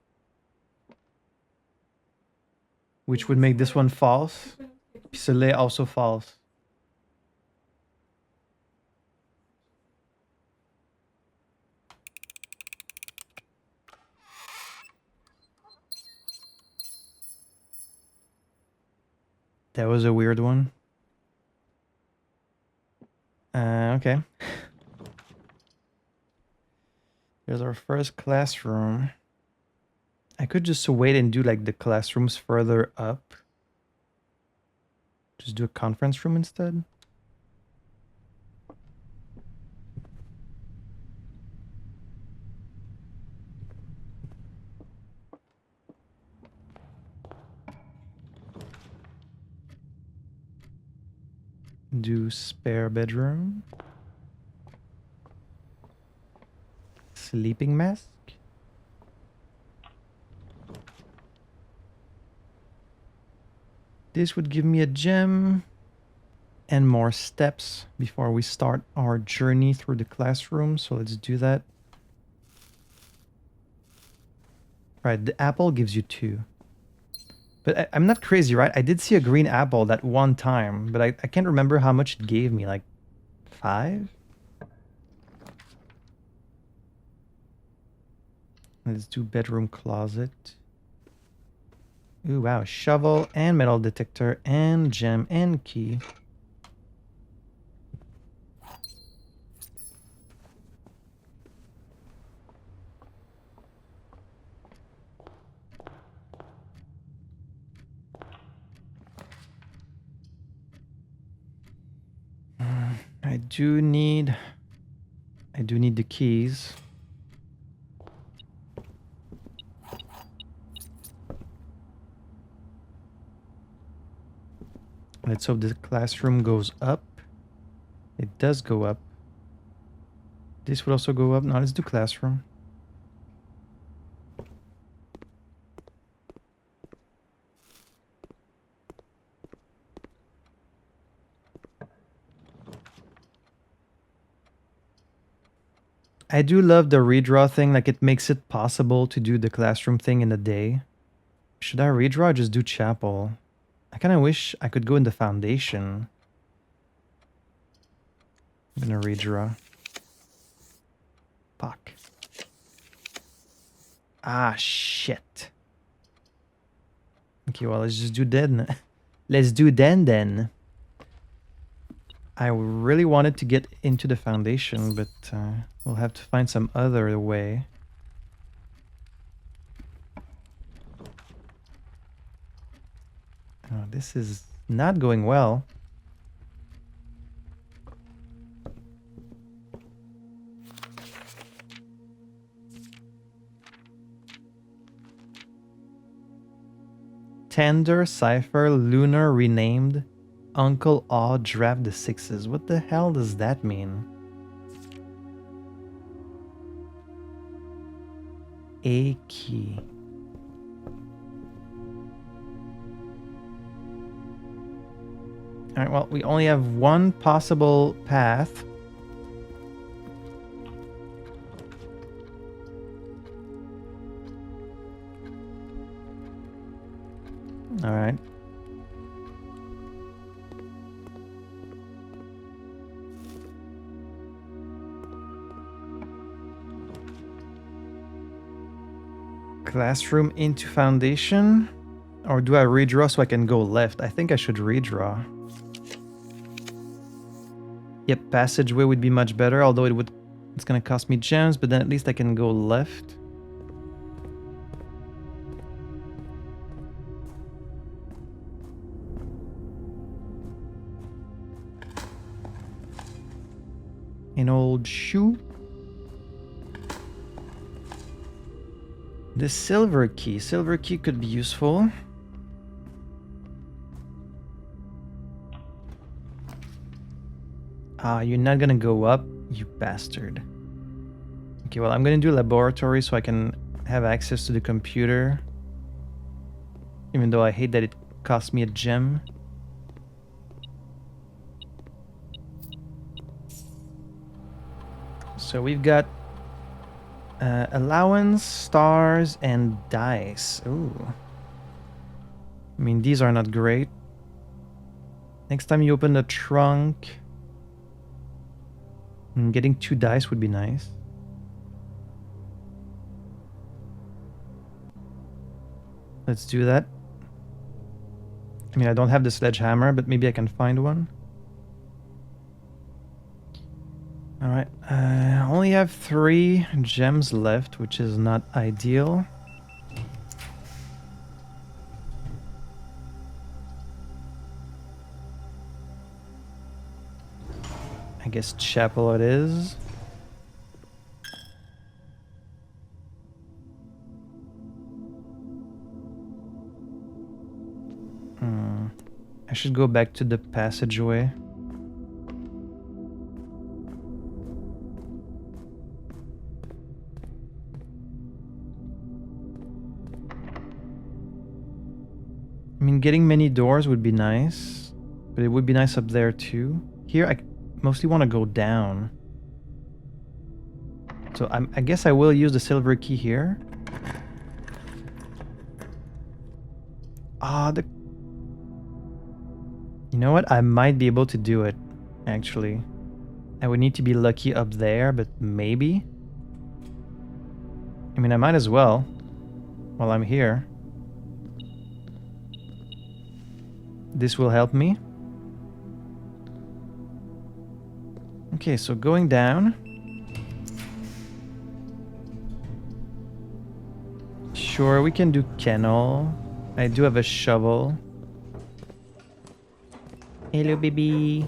Which would make this one false. Puis celui-là also false. That was a weird one. Okay. There's our first classroom. I could just wait and do like the classrooms further up. Just do a conference room instead. Do spare bedroom. Sleeping mask. This would give me a gem and more steps before we start our journey through the classroom. So let's do that. Right, the apple gives you 2. But I'm not crazy, right? I did see a green apple that one time, but I can't remember how much it gave me, like 5? Let's do bedroom closet. Ooh, wow, shovel and metal detector and gem and key. I do need the keys. Let's hope the classroom goes up. It does go up. This would also go up. Now let's do classroom. I do love the redraw thing, like it makes it possible to do the classroom thing in a day. Should I redraw or just do chapel? I kind of wish I could go in the foundation. I'm gonna redraw. Fuck. Ah, shit. Okay, well, let's just do then. Let's do then. I really wanted to get into the foundation, but we'll have to find some other way. Oh, this is not going well. Tender, Cipher, Lunar, Renamed, Uncle Aw, Draft the Sixes. What the hell does that mean? A key. Alright, well, we only have one possible path. Alright. Classroom into foundation? Or do I redraw so I can go left? I think I should redraw. Yep, passageway would be much better, although it's gonna cost me gems, but then at least I can go left. An old shoe. The silver key. Silver key could be useful. Ah, you're not gonna go up, you bastard. Okay, well, I'm gonna do laboratory so I can have access to the computer. Even though I hate that it cost me a gem. So we've got allowance, stars, and dice. Ooh. I mean, these are not great. Next time you open the trunk, getting 2 dice would be nice. Let's do that. I mean, I don't have the sledgehammer, but maybe I can find one. Alright, I only have 3 gems left, which is not ideal. I guess chapel it is. I should go back to the passageway. I mean, getting many doors would be nice, but it would be nice up there too. Here, I mostly want to go down. So I guess I will use the silver key here. Ah, you know what? I might be able to do it, actually. I would need to be lucky up there, but maybe. I mean, I might as well, while I'm here. This will help me. Okay, so going down. Sure, we can do kennel. I do have a shovel. Hello, baby.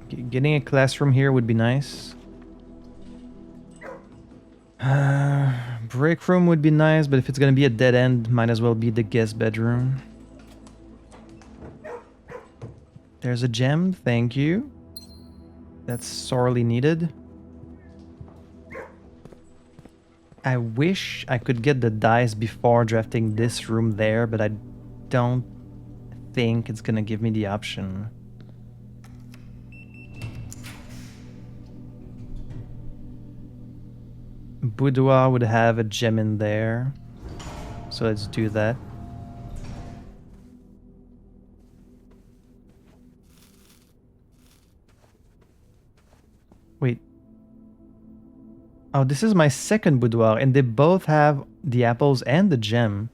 Okay, getting a classroom here would be nice. Break room would be nice, but if it's gonna be a dead end, might as well be the guest bedroom. There's a gem, thank you. That's sorely needed. I wish I could get the dice before drafting this room there, but I don't think it's gonna give me the option. Boudoir would have a gem in there. So let's do that. Wait. Oh, this is my second boudoir, and they both have the apples and the gem.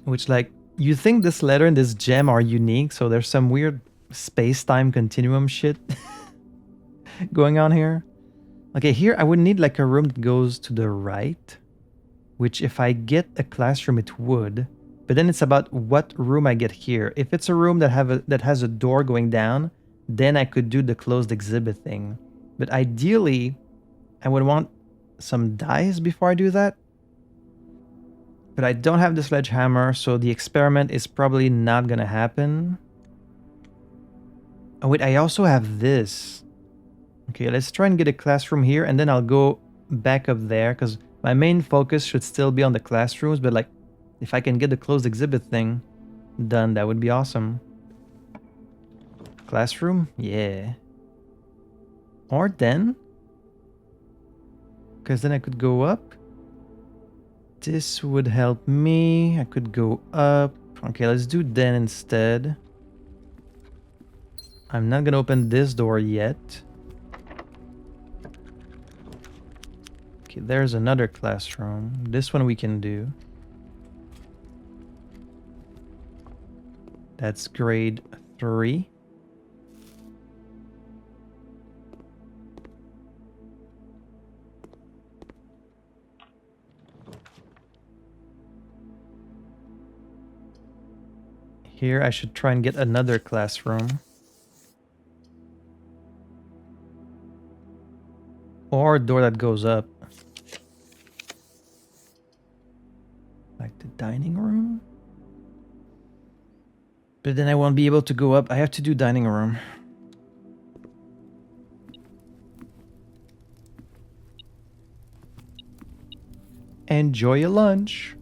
Which, like, you think this letter and this gem are unique, so there's some weird space-time continuum shit going on here. Okay, here I would need like a room that goes to the right, which if I get a classroom, it would. But then it's about what room I get here. If it's a room that has a door going down, then I could do the closed exhibit thing. But ideally, I would want some dice before I do that. But I don't have the sledgehammer, so the experiment is probably not gonna happen. Oh wait, I also have this. Okay, let's try and get a classroom here, and then I'll go back up there, because my main focus should still be on the classrooms, but like, if I can get the closed exhibit thing done, that would be awesome. Classroom? Yeah. Or den? Because then I could go up. This would help me. I could go up. Okay, let's do den instead. I'm not gonna open this door yet. Okay, there's another classroom. This one we can do. That's grade 3. Here I should try and get another classroom. Or a door that goes up. Like the dining room? But then I won't be able to go up. I have to do dining room. Enjoy your lunch.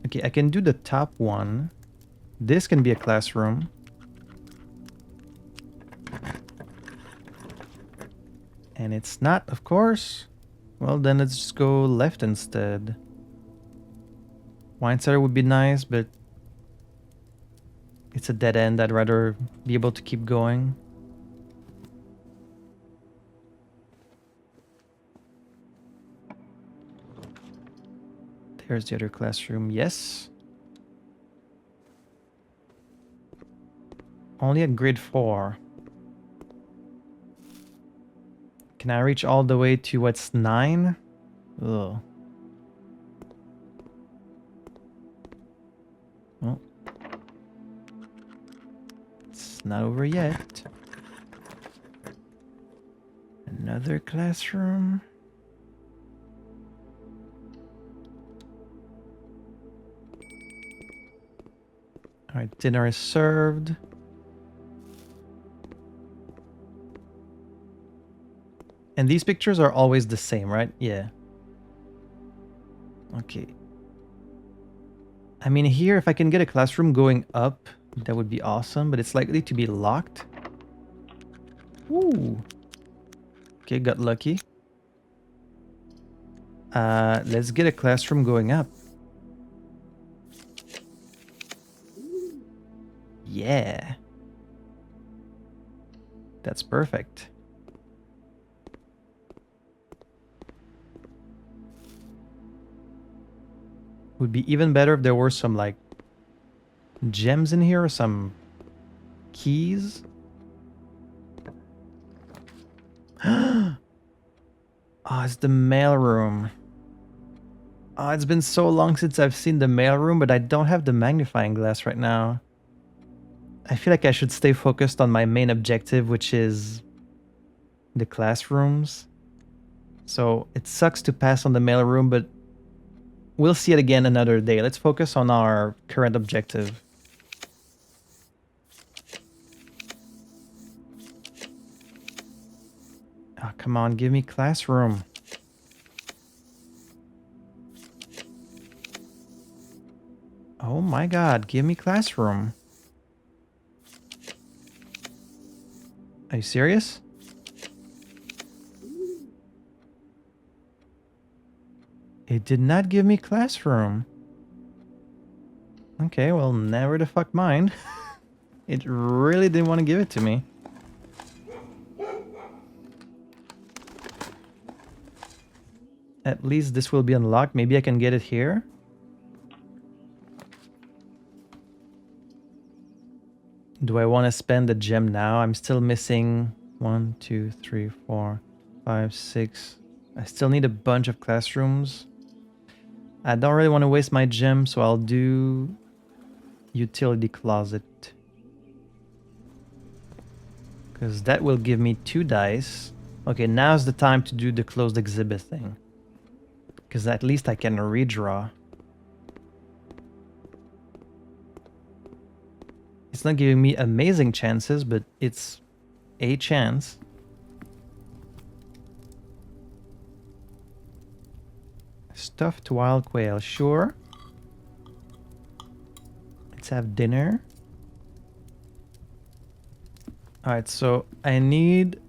Okay, I can do the top one. This can be a classroom. And it's not, of course. Well, then let's just go left instead. Wine cellar would be nice, but it's a dead end. I'd rather be able to keep going. There's the other classroom. Yes. Only at grade 4. Can I reach all the way to what's 9? Ugh. Well, it's not over yet. Another classroom. Alright, dinner is served. And these pictures are always the same, right? Yeah. Okay. I mean, here, if I can get a classroom going up, that would be awesome, but it's likely to be locked. Ooh. Okay, got lucky. Let's get a classroom going up. Yeah. That's perfect. Would be even better if there were some like gems in here or some keys. Oh, it's the mailroom. Oh, it's been so long since I've seen the mailroom, but I don't have the magnifying glass right now. I feel like I should stay focused on my main objective, which is the classrooms. So it sucks to pass on the mailroom, but we'll see it again another day. Let's focus on our current objective. Oh, come on, give me classroom. Oh my god, give me classroom. Are you serious? It did not give me classroom. Okay, well, never the fuck mind. It really didn't want to give it to me. At least this will be unlocked. Maybe I can get it here. Do I want to spend the gem now? I'm still missing 1, 2, 3, 4, 5, 6. I still need a bunch of classrooms. I don't really want to waste my gem, so I'll do utility closet. Because that will give me 2 dice. Okay, now's the time to do the closed exhibit thing. Because at least I can redraw. It's not giving me amazing chances, but it's a chance. Stuffed wild quail, sure. Let's have dinner. Alright, so I need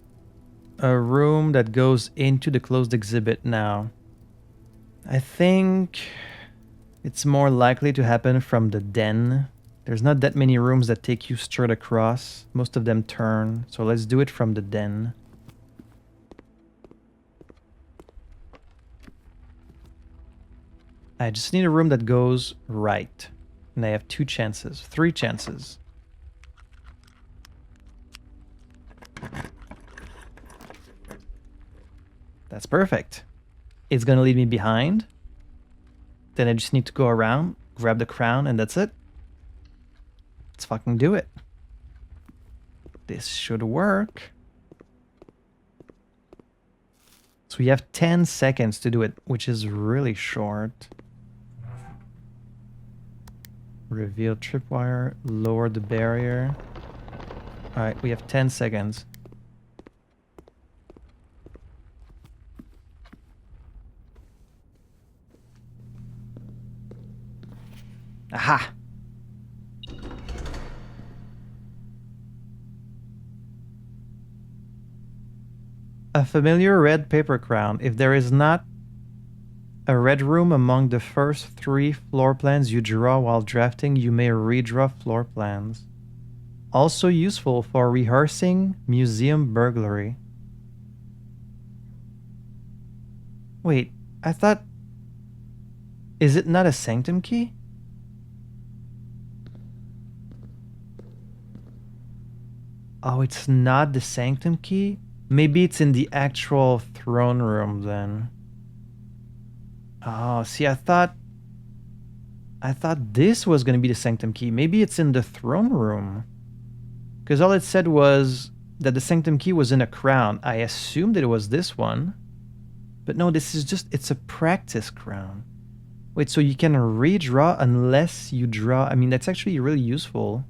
a room that goes into the closed exhibit now. I think it's more likely to happen from the den. There's not that many rooms that take you straight across. Most of them turn. So let's do it from the den. I just need a room that goes right. And I have 2 chances. 3 chances. That's perfect. It's gonna leave me behind. Then I just need to go around, grab the crown, and that's it. Let's fucking do it. This should work. So we have 10 seconds to do it, which is really short. Reveal tripwire, lower the barrier. Alright, we have 10 seconds. Aha! A familiar red paper crown. If there is not a red room among the first 3 floor plans you draw while drafting, you may redraw floor plans. Also useful for rehearsing museum burglary. Wait, I thought... Is it not a sanctum key? Oh, it's not the sanctum key? Maybe it's in the actual throne room then. Oh, see, I thought this was going to be the sanctum key. Maybe it's in the throne room. Because all it said was that the sanctum key was in a crown. I assumed it was this one. But no, this is just, it's a practice crown. Wait, so you can redraw unless you draw. I mean, that's actually really useful.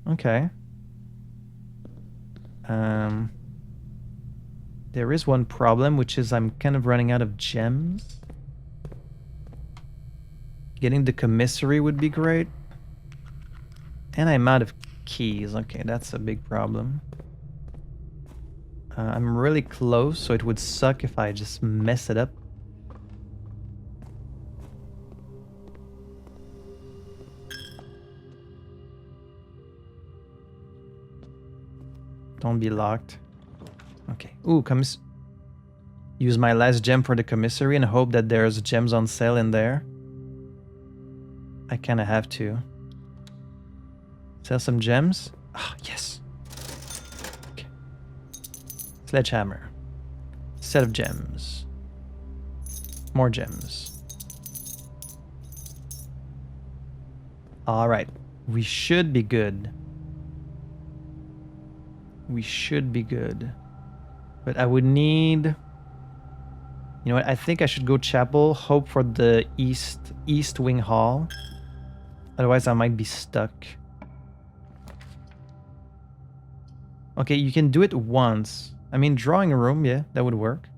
Okay. There is one problem, which is I'm kind of running out of gems. Getting the commissary would be great. And I'm out of keys. Okay, that's a big problem. I'm really close, so it would suck if I just mess it up. Don't be locked. Okay. Ooh, use my last gem for the commissary and hope that there's gems on sale in there. I kind of have to. Sell some gems. Ah, yes. Okay. Sledgehammer. Set of gems. More gems. All right. We should be good. We should be good. But I would need... You know what? I think I should go chapel, hope for the east wing hall. Otherwise I might be stuck. Okay, you can do it once. I mean, drawing a room, yeah, that would work.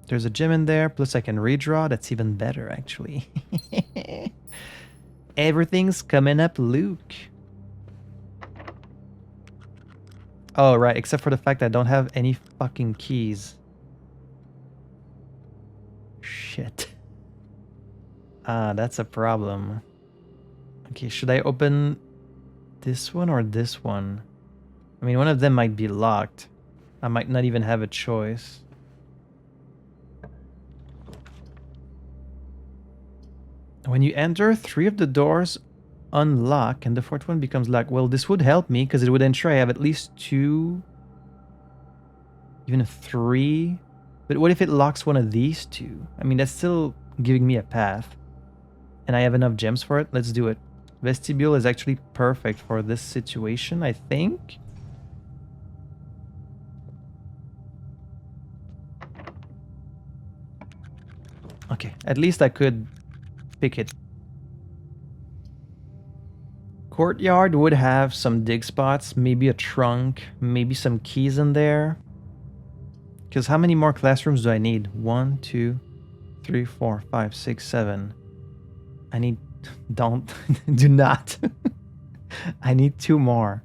There's a gem in there, plus I can redraw. That's even better, actually. Everything's coming up, Luke. Oh, right, except for the fact I don't have any fucking keys. Shit. Ah, that's a problem. Okay, should I open this one or this one? I mean, one of them might be locked. I might not even have a choice. When you enter, 3 of the doors unlock and the 4th one becomes locked. Well, this would help me because it would ensure I have at least 2, even 3. But what if it locks one of these 2? I mean, that's still giving me a path. And I have enough gems for it. Let's do it. Vestibule is actually perfect for this situation, I think. Okay, at least I could pick it. Courtyard would have some dig spots, maybe a trunk, maybe some keys in there. Because how many more classrooms do I need? 1, 2, 3, 4, 5, 6, 7. I need... Don't... do not. I need 2 more.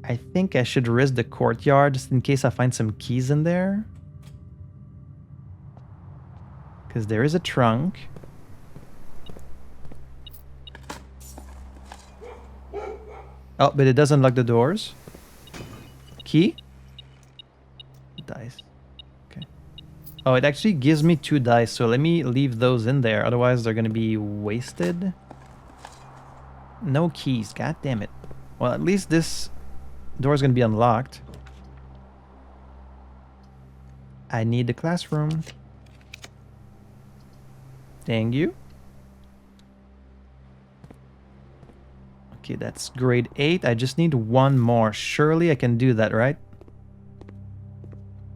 I think I should risk the courtyard just in case I find some keys in there. Because there is a trunk. Oh, but it doesn't lock the doors. Key? Dice. Okay. Oh, it actually gives me 2 dice, so let me leave those in there. Otherwise, they're going to be wasted. No keys. God damn it. Well, at least this door is going to be unlocked. I need the classroom. Thank you. Okay, that's grade 8. I just need 1 more. Surely I can do that, right?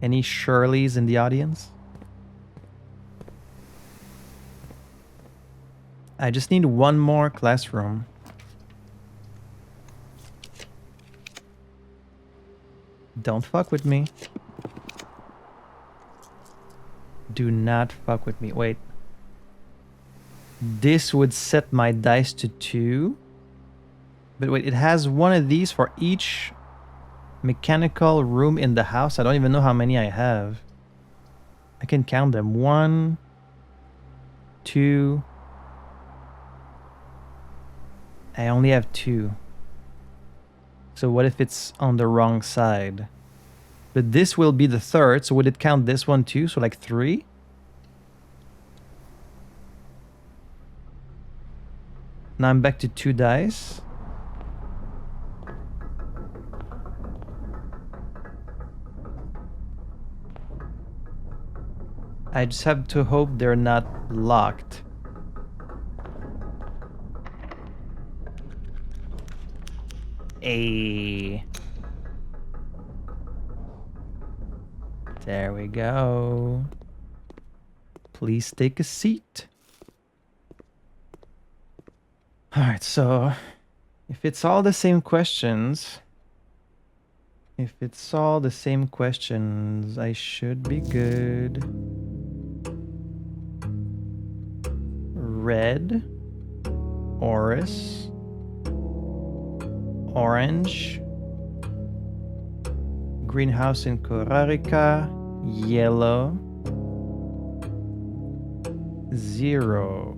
Any Shirleys in the audience? I just need 1 more classroom. Don't fuck with me. Do not fuck with me. Wait. This would set my dice to 2. But wait, it has 1 of these for each mechanical room in the house. I don't even know how many I have. I can count them. 1, 2. I only have 2. So what if it's on the wrong side? But this will be the 3rd, so would it count this one too? So like 3? Now I'm back to 2 dice. I just have to hope they're not locked. Hey. There we go. Please take a seat. Alright, so if it's all the same questions, I should be good. Red, Oris, orange, greenhouse in Korarika, yellow, 0,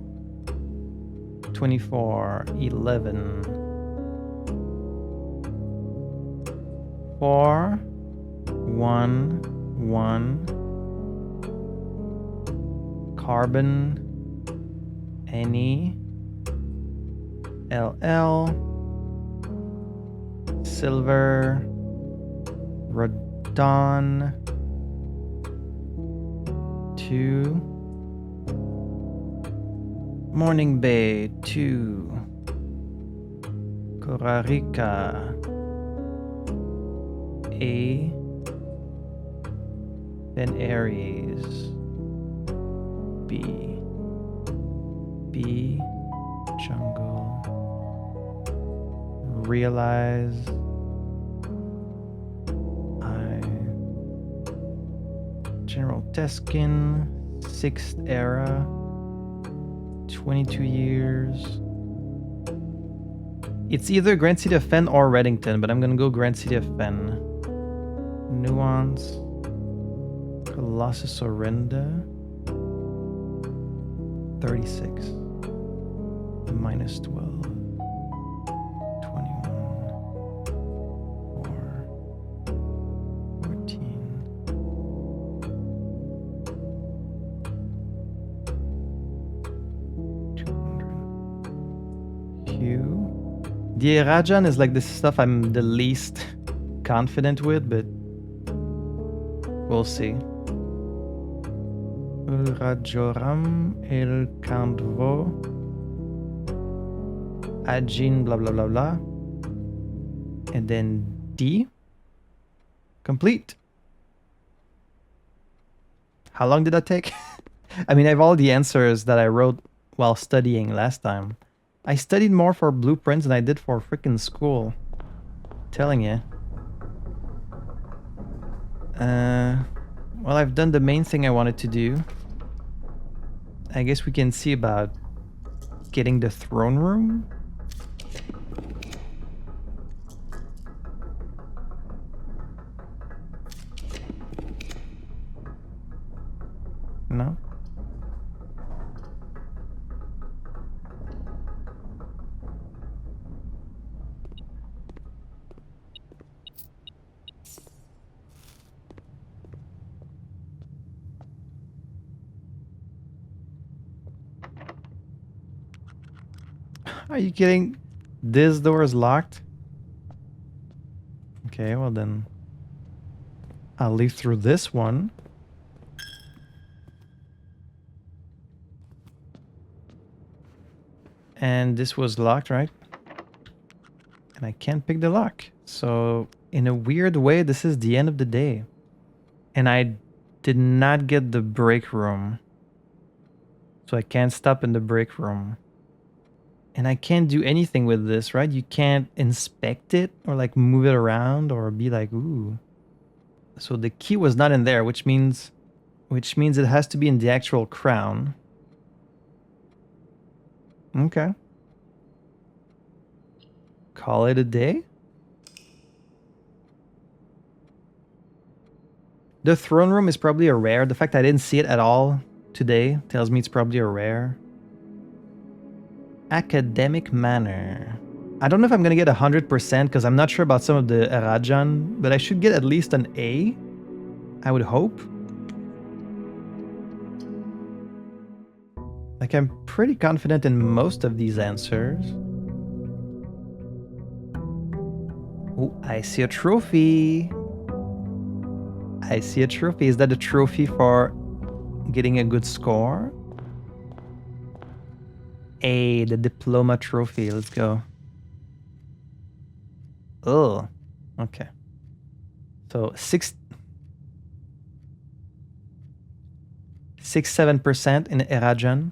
24, 11, 4, 1, 1, carbon, any, LL, silver, radon, 2, Morning Bay, 2, Korarika, A, then Aries, B, jungle, realize, I, General Teskin, 6th era, 22 years. It's either Grand City of Fen or Reddington, but I'm gonna go Grand City of Fen. Nuance, Colossus Orinda, 36, minus 12, 21, 4, 14. The Rajan is like the stuff I'm the least confident with, but we'll see. Rajoram, El Kandvo, Ajin, blah blah blah blah. And then D. Complete. How long did that take? I mean, I have all the answers that I wrote while studying last time. I studied more for blueprints than I did for freaking school. Telling you. Well, I've done the main thing I wanted to do. I guess we can see about getting the throne room. No? Are you kidding? This door is locked? Okay, well then I'll leave through this one. And this was locked, right? And I can't pick the lock. So in a weird way, this is the end of the day. And I did not get the break room. So I can't stop in the break room. And I can't do anything with this, right? You can't inspect it or like move it around or be like, ooh. So the key was not in there, which means it has to be in the actual crown. Okay. Call it a day. The throne room is probably a rare. The fact I didn't see it at all today tells me it's probably a rare. Academic Manor. I don't know if I'm gonna get 100% because I'm not sure about some of the Rajan, but I should get at least an A. I would hope. Like, I'm pretty confident in most of these answers. Oh, I see a trophy. I see a trophy. Is that a trophy for getting a good score? Hey, the diploma trophy. Let's go. Oh, okay. So 7% in Erajan.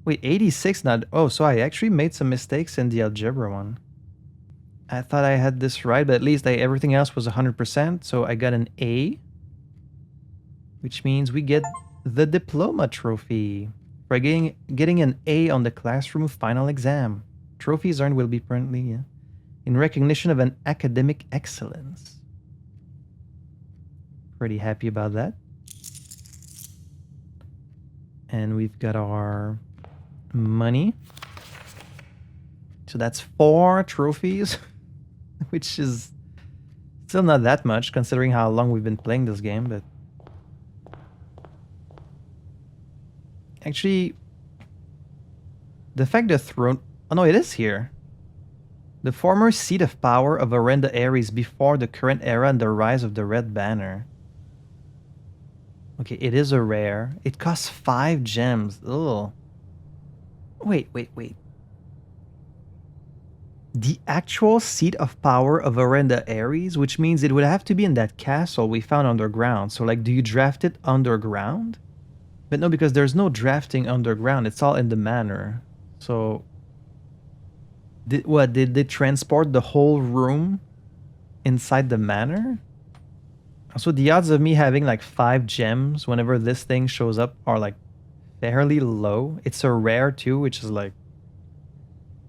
Wait, 86 not. Oh, so I actually made some mistakes in the algebra one. I thought I had this right, but at least everything else was 100%. So I got an A, which means we get the diploma trophy. For getting an A on the classroom final exam. Trophies earned will be permanently in recognition of an academic excellence. Pretty happy about that. And we've got our money. So that's 4 trophies, which is still not that much considering how long we've been playing this game, but actually, the fact the throne... Oh no, it is here. The former seat of power of Orenda Ares before the current era and the rise of the Red Banner. Okay, it is a rare. It costs 5 gems. Ugh. Wait. The actual seat of power of Orenda Ares, which means it would have to be in that castle we found underground. So, like, do you draft it underground? But no, because there's no drafting underground. It's all in the manor. So, did they transport the whole room inside the manor? Also, the odds of me having like 5 gems whenever this thing shows up are like fairly low. It's a rare too, which is like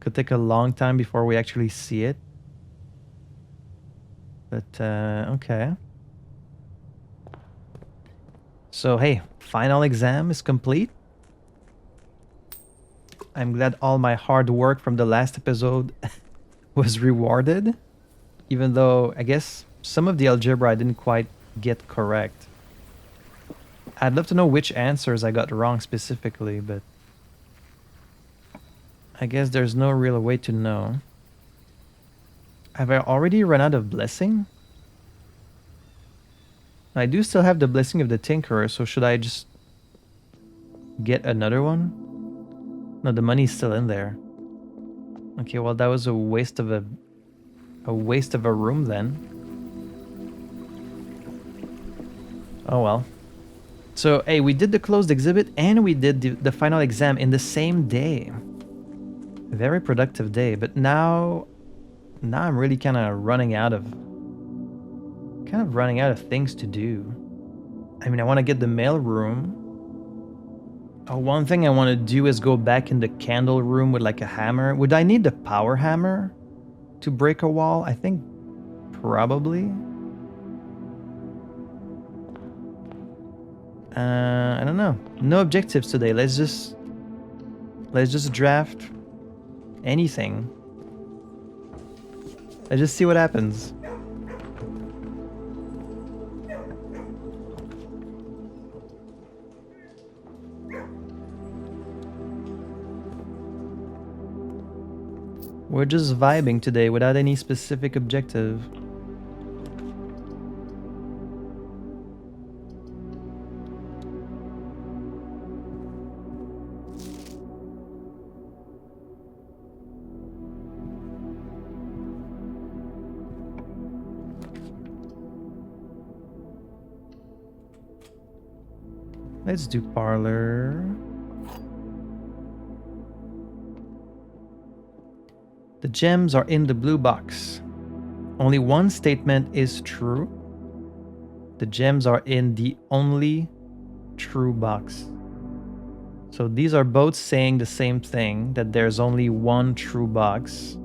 could take a long time before we actually see it. But okay. So hey, final exam is complete. I'm glad all my hard work from the last episode was rewarded. Even though I guess some of the algebra I didn't quite get correct. I'd love to know which answers I got wrong specifically, but I guess there's no real way to know. Have I already run out of blessing? I do still have the blessing of the Tinkerer, so should I just get another one? No, the money's still in there. Okay, well that was a waste of a room then. Oh well. So hey, we did the closed exhibit and we did the final exam in the same day. A very productive day, but now I'm really kind of running out of things to do. I mean, I want to get the mail room. One thing I want to do is go back in the candle room with like a hammer. Would I need the power hammer to break a wall? I think probably. I don't know. No objectives today. Let's just draft anything. Let's just see what happens. We're just vibing today without any specific objective. Let's do parlor. The gems are in the blue box. Only one statement is true. The gems are in the only true box. So these are both saying the same thing, that there's only one true box.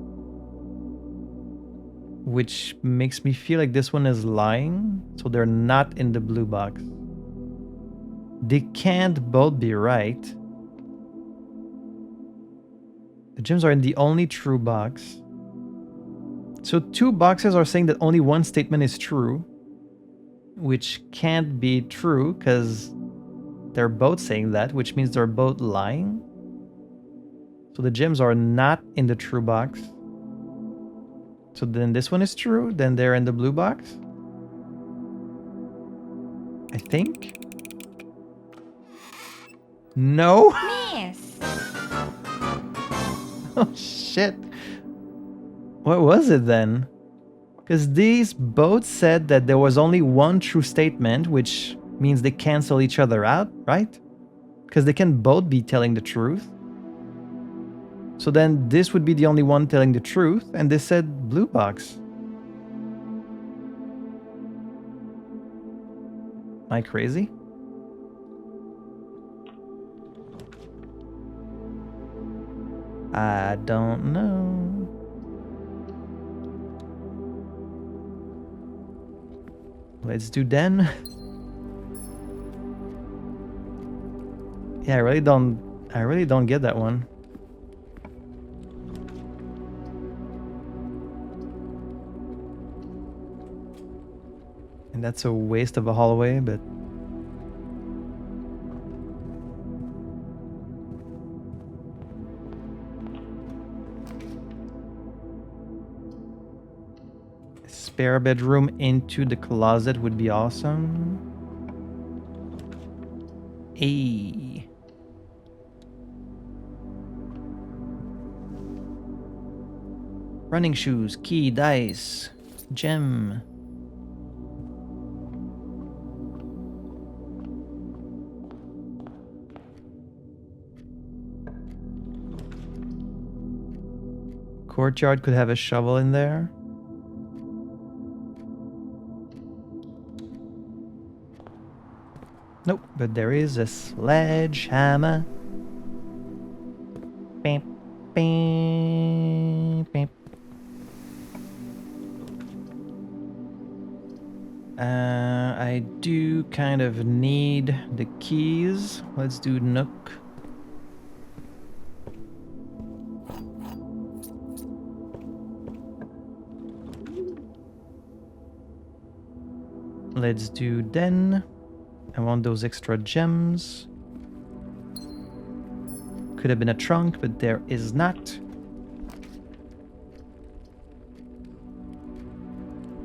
Which makes me feel like this one is lying. So they're not in the blue box. They can't both be right. The gems are in the only true box. So 2 boxes are saying that only one statement is true, which can't be true because they're both saying that, which means they're both lying. So the gems are not in the true box. So then this one is true, then they're in the blue box. I think. No? Miss. Oh shit. What was it then? Because these both said that there was only one true statement, which means they cancel each other out, right? Because they can both be telling the truth. So then this would be the only one telling the truth, and they said blue box. Am I crazy? I don't know. Let's do den. Yeah, I really don't get that one. And that's a waste of a hallway, but spare bedroom into the closet would be awesome. Hey. Running shoes, key, dice, gem. Courtyard could have a shovel in there. Nope, but there is a sledgehammer. Beep, beep, beep. I do kind of need the keys. Let's do Nook. Let's do Den. I want those extra gems. Could have been a trunk, but there is not.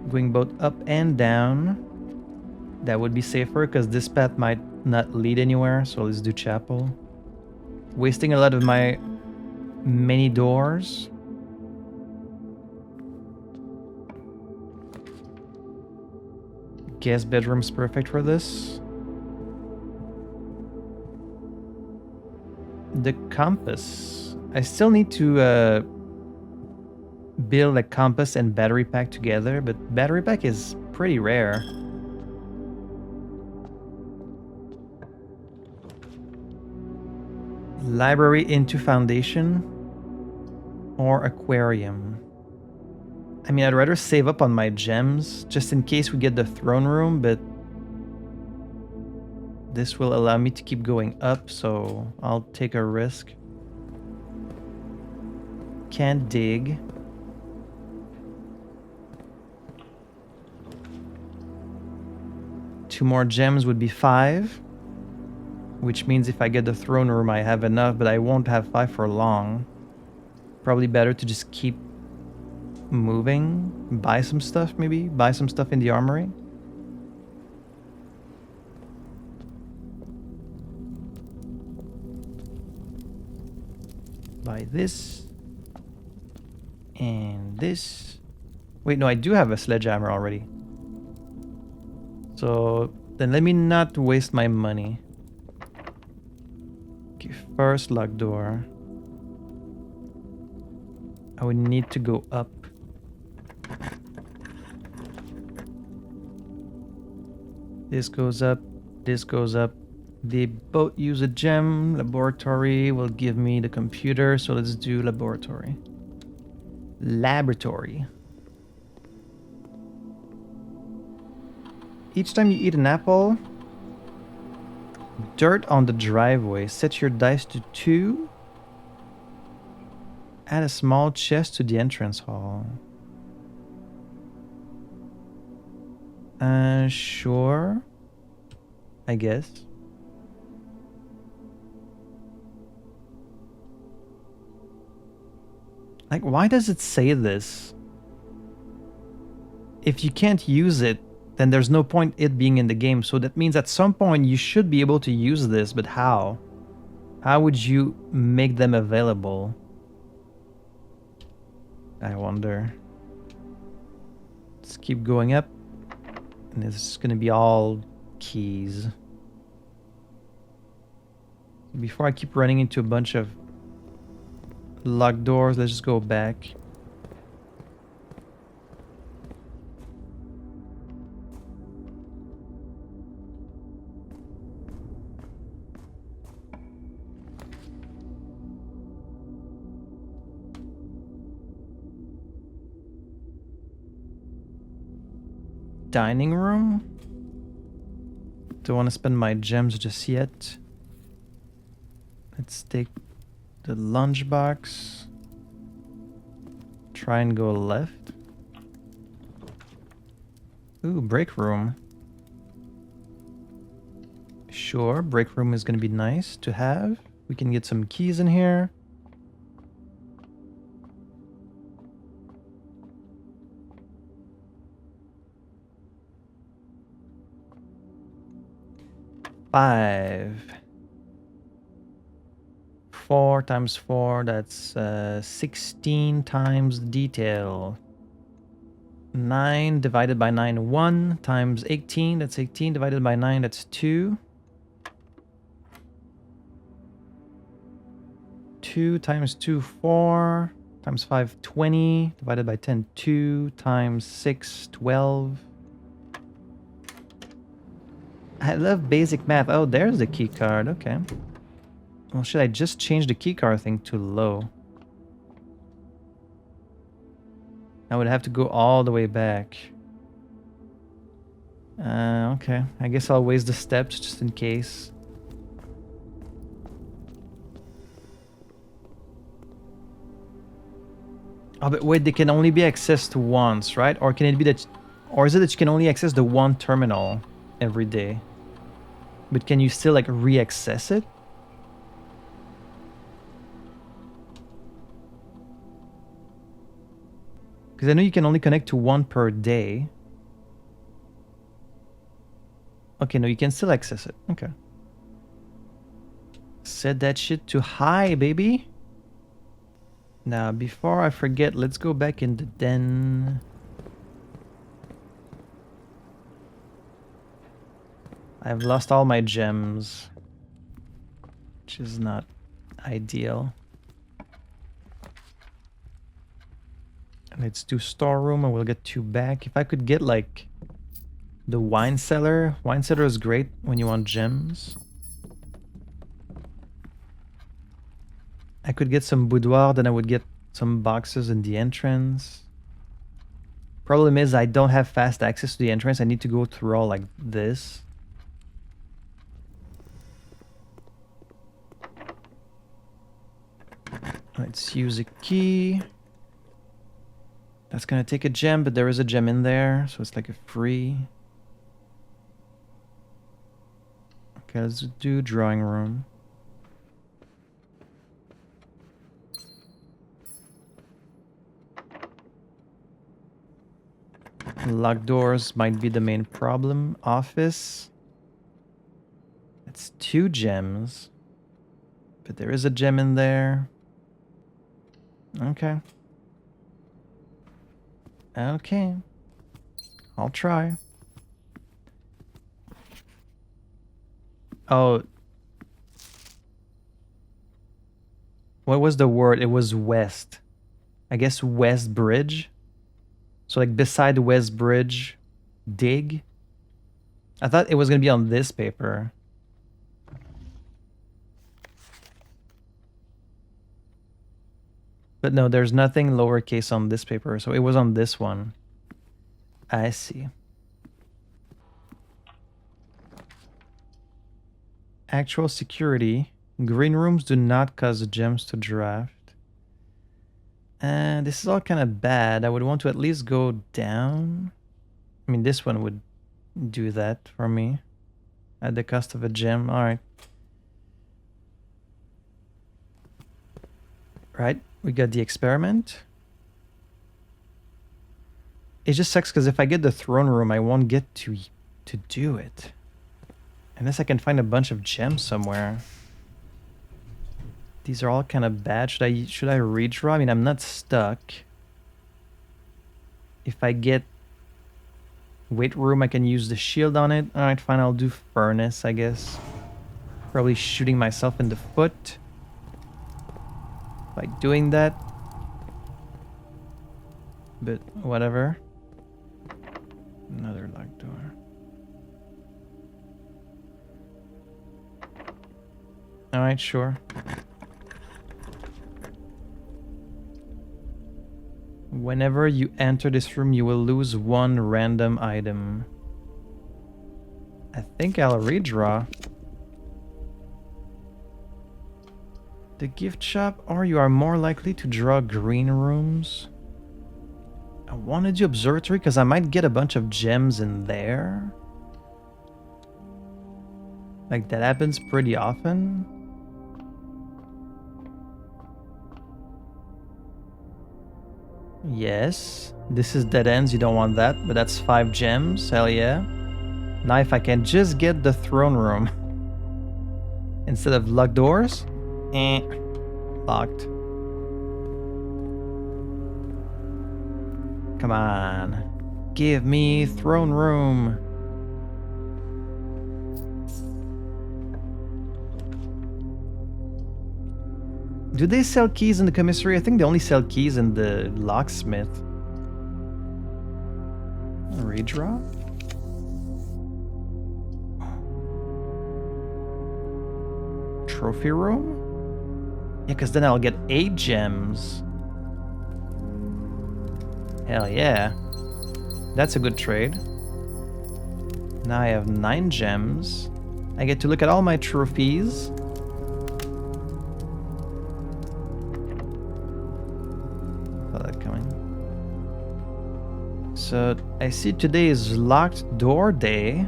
Going both up and down. That would be safer because this path might not lead anywhere. So let's do chapel. Wasting a lot of my many doors. Guest bedroom's perfect for this. The compass. I still need to build a compass and battery pack together, but battery pack is pretty rare. Library into foundation or aquarium. I mean, I'd rather save up on my gems just in case we get the throne room, but this will allow me to keep going up, so I'll take a risk. Can't dig. Two more gems would be 5. Which means if I get the throne room, I have enough, but I won't have 5 for long. Probably better to just keep moving. Buy some stuff, maybe? Buy some stuff in the armory. Buy this. And this. Wait, no, I do have a sledgehammer already. So then let me not waste my money. First locked door. I would need to go up. This goes up. This goes up. They both use a gem. Laboratory will give me the computer. So let's do laboratory. Laboratory. Each time you eat an apple, dirt on the driveway. Set your dice to 2. Add a small chest to the entrance hall. Sure. I guess. Like, why does it say this? If you can't use it, then there's no point it being in the game. So that means at some point you should be able to use this, but how? How would you make them available? I wonder. Let's keep going up. And it's gonna be all keys. Before I keep running into a bunch of locked doors, let's just go back. Dining room? Don't want to spend my gems just yet. Let's take the lunchbox. Try and go left. Ooh, break room. Sure, break room is going to be nice to have. We can get some keys in here. Five. 4 times 4, that's 16 times detail. 9 divided by 9, 1 times 18, that's 18 divided by 9, that's 2. 2 times 2, 4 times 5, 20 divided by 10, 2 times 6, 12. I love basic math. Oh, there's the key card. Okay. Well, should I just change the key card thing to low? I would have to go all the way back. Okay. I guess I'll waste the steps just in case. Oh, but wait, they can only be accessed once, right? Or can it be that... Or is it that you can only access the one terminal every day? But can you still, like, re-access it? Because I know you can only connect to one per day. Okay, no, you can still access it. Okay. Set that shit to high, baby. Now, before I forget, let's go back in the den. I've lost all my gems, which is not ideal. Let's do storeroom and we'll get 2 back. If I could get like the wine cellar. Wine cellar is great when you want gems. I could get some boudoir, then I would get some boxes in the entrance. Problem is I don't have fast access to the entrance. I need to go through all like this. Let's use a key. That's gonna take a gem, but there is a gem in there, so it's like a free. Okay, let's do drawing room. Locked doors might be the main problem. Office. That's 2 gems. But there is a gem in there. Okay. Okay. I'll try. Oh. What was the word? It was west. I guess West Bridge. So like beside West Bridge, dig. I thought it was gonna be on this paper. But no, there's nothing lowercase on this paper, so it was on this one. I see. Actual security. Green rooms do not cause gems to draft. And this is all kind of bad. I would want to at least go down. I mean, this one would do that for me. At the cost of a gem. Alright. Right. We got the experiment. It just sucks because if I get the throne room, I won't get to do it. Unless I can find a bunch of gems somewhere. These are all kind of bad. Should I redraw? I mean, I'm not stuck. If I get weight room, I can use the shield on it. Alright, fine, I'll do furnace, I guess. Probably shooting myself in the foot by doing that. But whatever. Another locked door. Alright, sure. Whenever you enter this room, you will lose 1 random item. I think I'll redraw. The gift shop, or you are more likely to draw green rooms. I want to do observatory because I might get a bunch of gems in there. Like that happens pretty often. Yes, this is dead ends, you don't want that, but that's 5 gems, hell yeah. Now if I can just get the throne room instead of locked doors, locked. Come on, give me throne room. Do they sell keys in the commissary? I think they only sell keys in the locksmith. Redraw? trophy room? Yeah, because then I'll get 8 gems. Hell yeah. That's a good trade. Now I have 9 gems. I get to look at all my trophies. Saw that coming. So I see today is locked door day.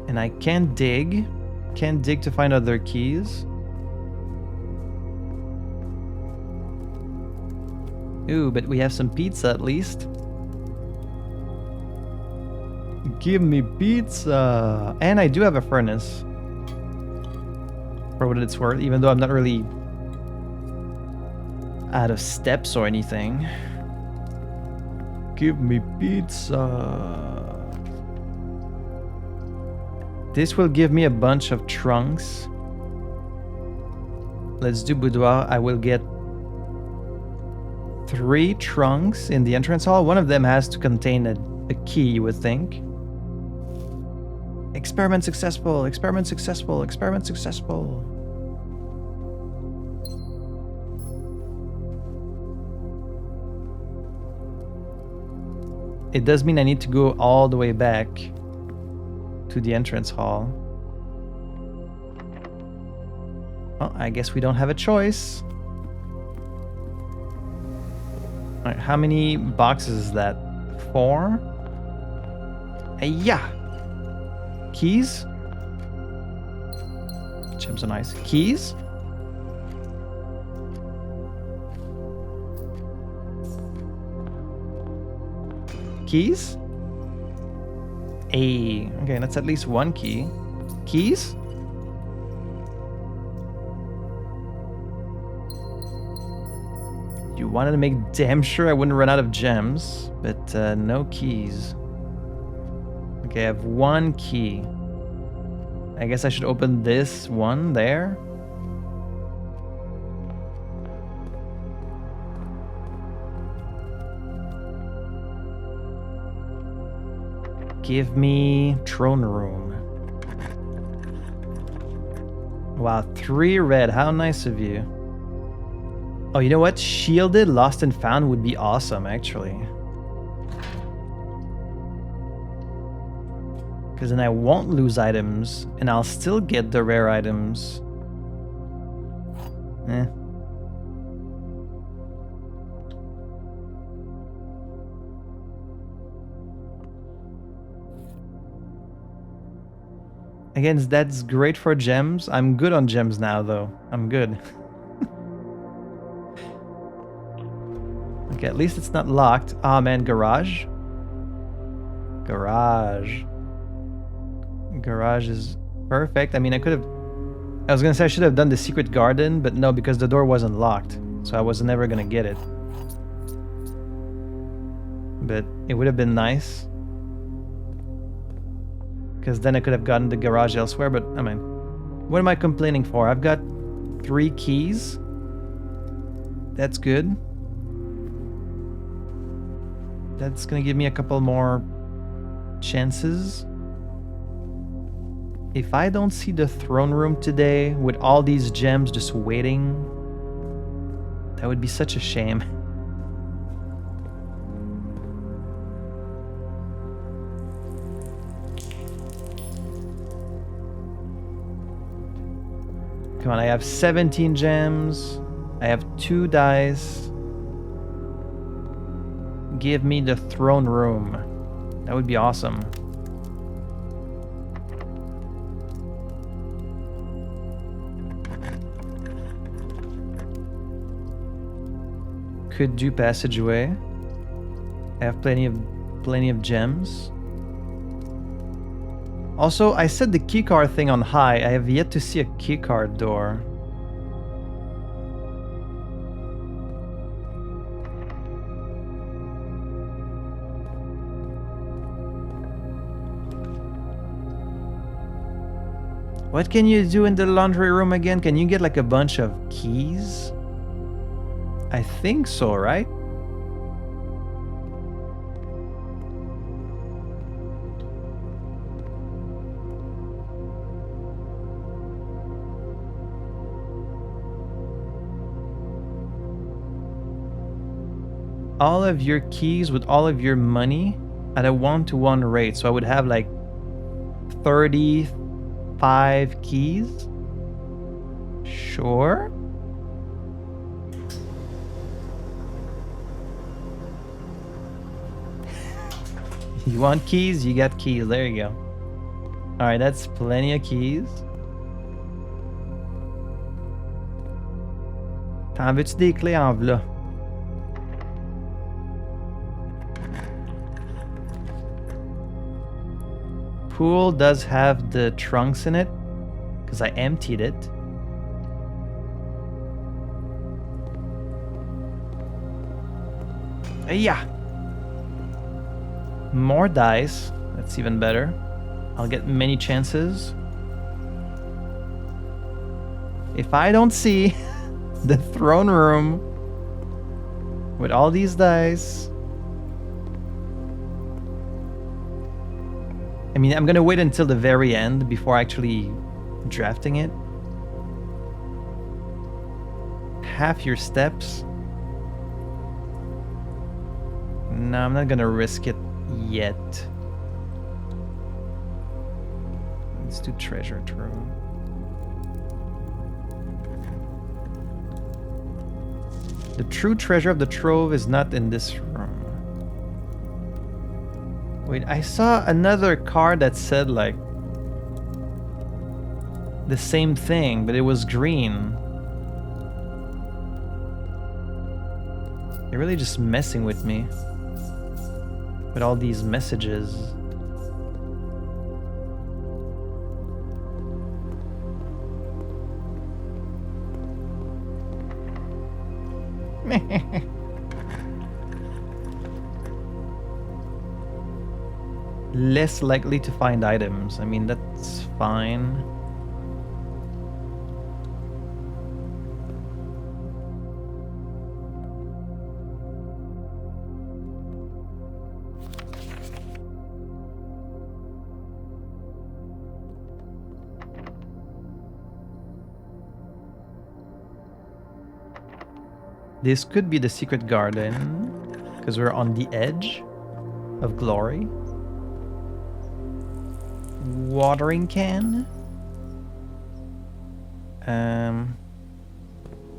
And I can't dig. Can't dig to find other keys. Ooh, but we have some pizza at least. Give me pizza! And I do have a furnace. For what it's worth, even though I'm not really out of steps or anything. Give me pizza! This will give me a bunch of trunks. Let's do boudoir. I will get 3 trunks in the entrance hall. One of them has to contain a key, you would think. Experiment successful, experiment successful, experiment successful. It does mean I need to go all the way back to the entrance hall. Well, I guess we don't have a choice. Alright, how many boxes is that? 4? Yeah. Keys? Gems are nice. Keys? Keys? Okay, that's at least 1 key. Keys? You wanted to make damn sure I wouldn't run out of gems, but no keys. Okay, I have 1 key. I guess I should open this one there. Give me throne room. Wow, 3 red. How nice of you. Oh, you know what? Shielded, lost and found would be awesome, actually. Because then I won't lose items, and I'll still get the rare items. Eh. Again, that's great for gems. I'm good on gems now, though. I'm good. Okay, at least it's not locked. Ah, man, garage. Garage. Garage is perfect. I mean, I was gonna say I should have done the secret garden, but no, because the door wasn't locked. So I was never gonna get it. But it would have been nice. Because then I could have gotten the garage elsewhere, but I mean, what am I complaining for? I've got 3 keys. That's good. That's gonna give me a couple more chances. If I don't see the throne room today with all these gems just waiting, that would be such a shame. Come on, I have 17 gems. I have 2 dice. Give me the throne room. That would be awesome. Could do passageway. I have plenty of gems. Also, I set the keycard thing on high. I have yet to see a keycard door. What can you do in the laundry room again? Can you get like a bunch of keys? I think so, right? all of your keys with all of your money at a 1-to-1 rate. So I would have like 35 keys. Sure. You want keys? You got keys. There you go. Alright, that's plenty of keys. T'en veux-tu des clés en v'là? Pool does have the trunks in it, because I emptied it. Yeah. More dice. That's even better. I'll get many chances. If I don't see the throne room with all these dice, I mean, I'm gonna wait until the very end before actually drafting it. Half your steps. No, I'm not gonna risk it yet. Let's do treasure trove. The true treasure of the trove is not in this room. Wait, I saw another card that said like the same thing, but it was green. They're really just messing with me with all these messages. Less likely to find items. I mean, that's fine. This could be the secret garden, because we're on the edge of glory. Watering can.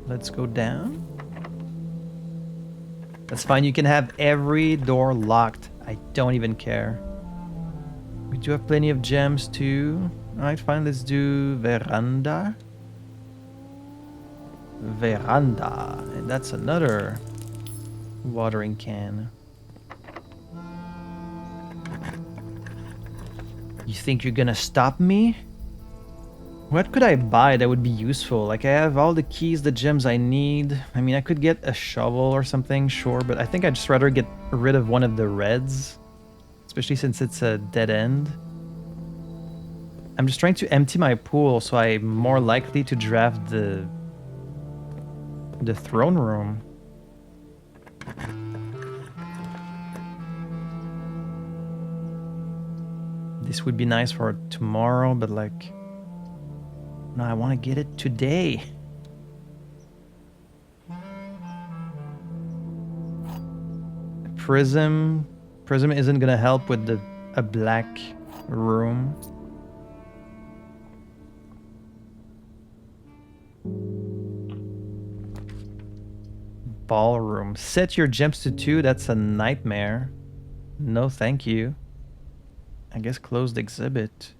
Let's go down. That's fine. You can have every door locked. I don't even care. We do have plenty of gems too. Alright, fine. Let's do veranda. Veranda. And that's another watering can. You think you're gonna stop me? What could I buy that would be useful? Like, I have all the keys, the gems I need. I mean, I could get a shovel or something, sure, but I think I'd just rather get rid of one of the reds, especially since it's a dead end. I'm just trying to empty my pool so I'm more likely to draft the throne room. This would be nice for tomorrow, but like, no, I want to get it today. Prism isn't gonna help with a black room. Ballroom. Set your gems to 2. That's a nightmare. No, thank you. I guess closed exhibit.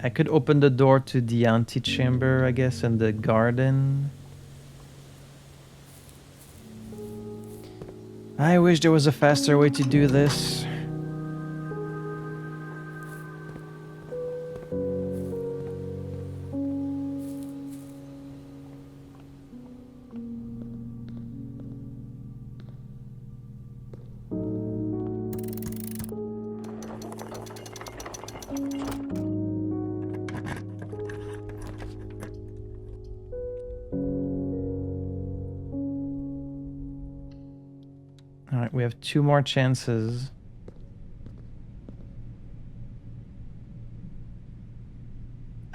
I could open the door to the antechamber, I guess, and the garden. I wish there was a faster way to do this. Alright, we have 2 more chances.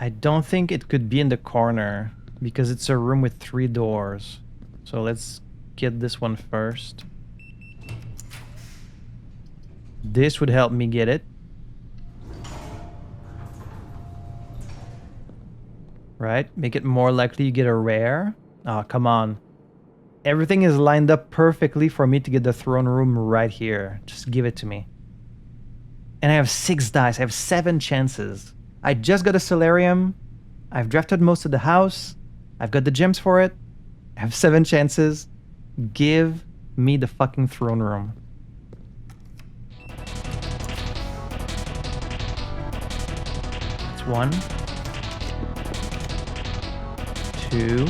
I don't think it could be in the corner because it's a room with 3 doors. So let's get this one first. This would help me get it. Right? Make it more likely you get a rare. Oh, come on. Everything is lined up perfectly for me to get the throne room right here. Just give it to me. And I have 6 dice. I have 7 chances. I just got a solarium. I've drafted most of the house. I've got the gems for it. I have 7 chances. Give me the fucking throne room. That's 1. 2.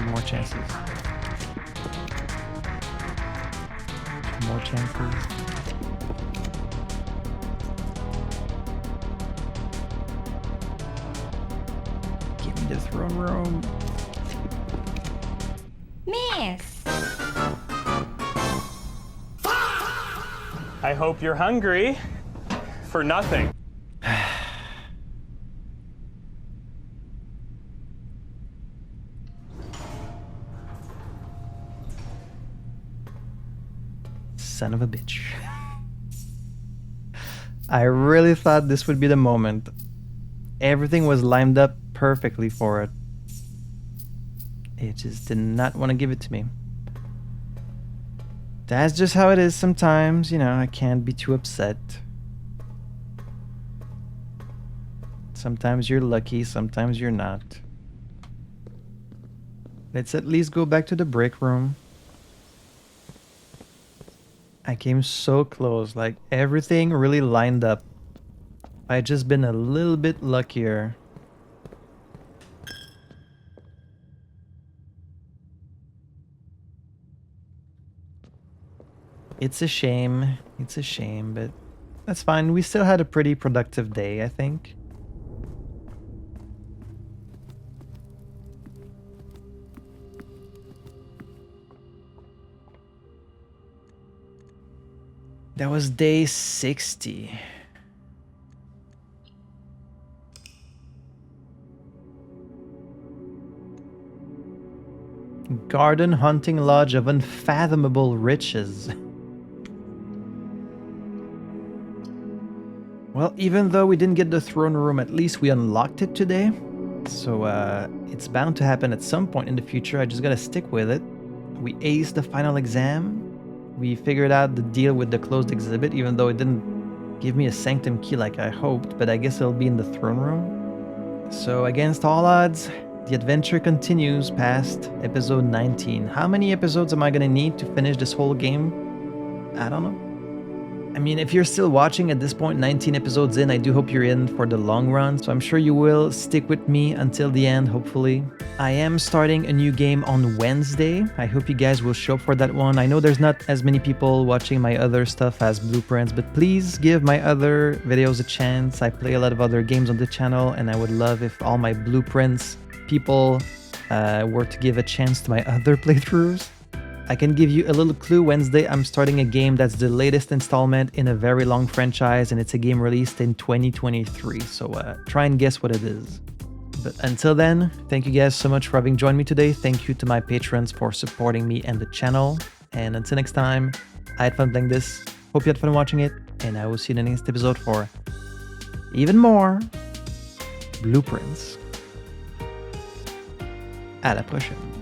More chances. 2 more chances. Give me the throne room. Miss! I hope you're hungry for nothing. Son of a bitch. I really thought this would be the moment. Everything was lined up perfectly for it. It just did not want to give it to me. That's just how it is sometimes, you know, I can't be too upset. Sometimes you're lucky, sometimes you're not. Let's at least go back to the break room. I came so close, like everything really lined up. I just been a little bit luckier. It's a shame, but that's fine. We still had a pretty productive day, I think. That was day 60. Garden Hunting Lodge of Unfathomable Riches. Well, even though we didn't get the throne room, at least we unlocked it today. So it's bound to happen at some point in the future. I just gotta stick with it. We aced the final exam. We figured out the deal with the closed exhibit, even though it didn't give me a sanctum key like I hoped, but I guess it'll be in the throne room. So against all odds, the adventure continues past episode 19. How many episodes am I gonna need to finish this whole game? I don't know. I mean, if you're still watching at this point, 19 episodes in, I do hope you're in for the long run, so I'm sure you will stick with me until the end, hopefully. I am starting a new game on Wednesday. I hope you guys will show up for that one. I know there's not as many people watching my other stuff as Blueprints, but please give my other videos a chance. I play a lot of other games on the channel, and I would love if all my Blueprints people were to give a chance to my other playthroughs. I can give you a little clue. Wednesday, I'm starting a game that's the latest installment in a very long franchise, and it's a game released in 2023. So try and guess what it is. But until then, thank you guys so much for having joined me today. Thank you to my patrons for supporting me and the channel. And until next time, I had fun playing this. Hope you had fun watching it, and I will see you in the next episode for even more Blueprints. À la prochaine.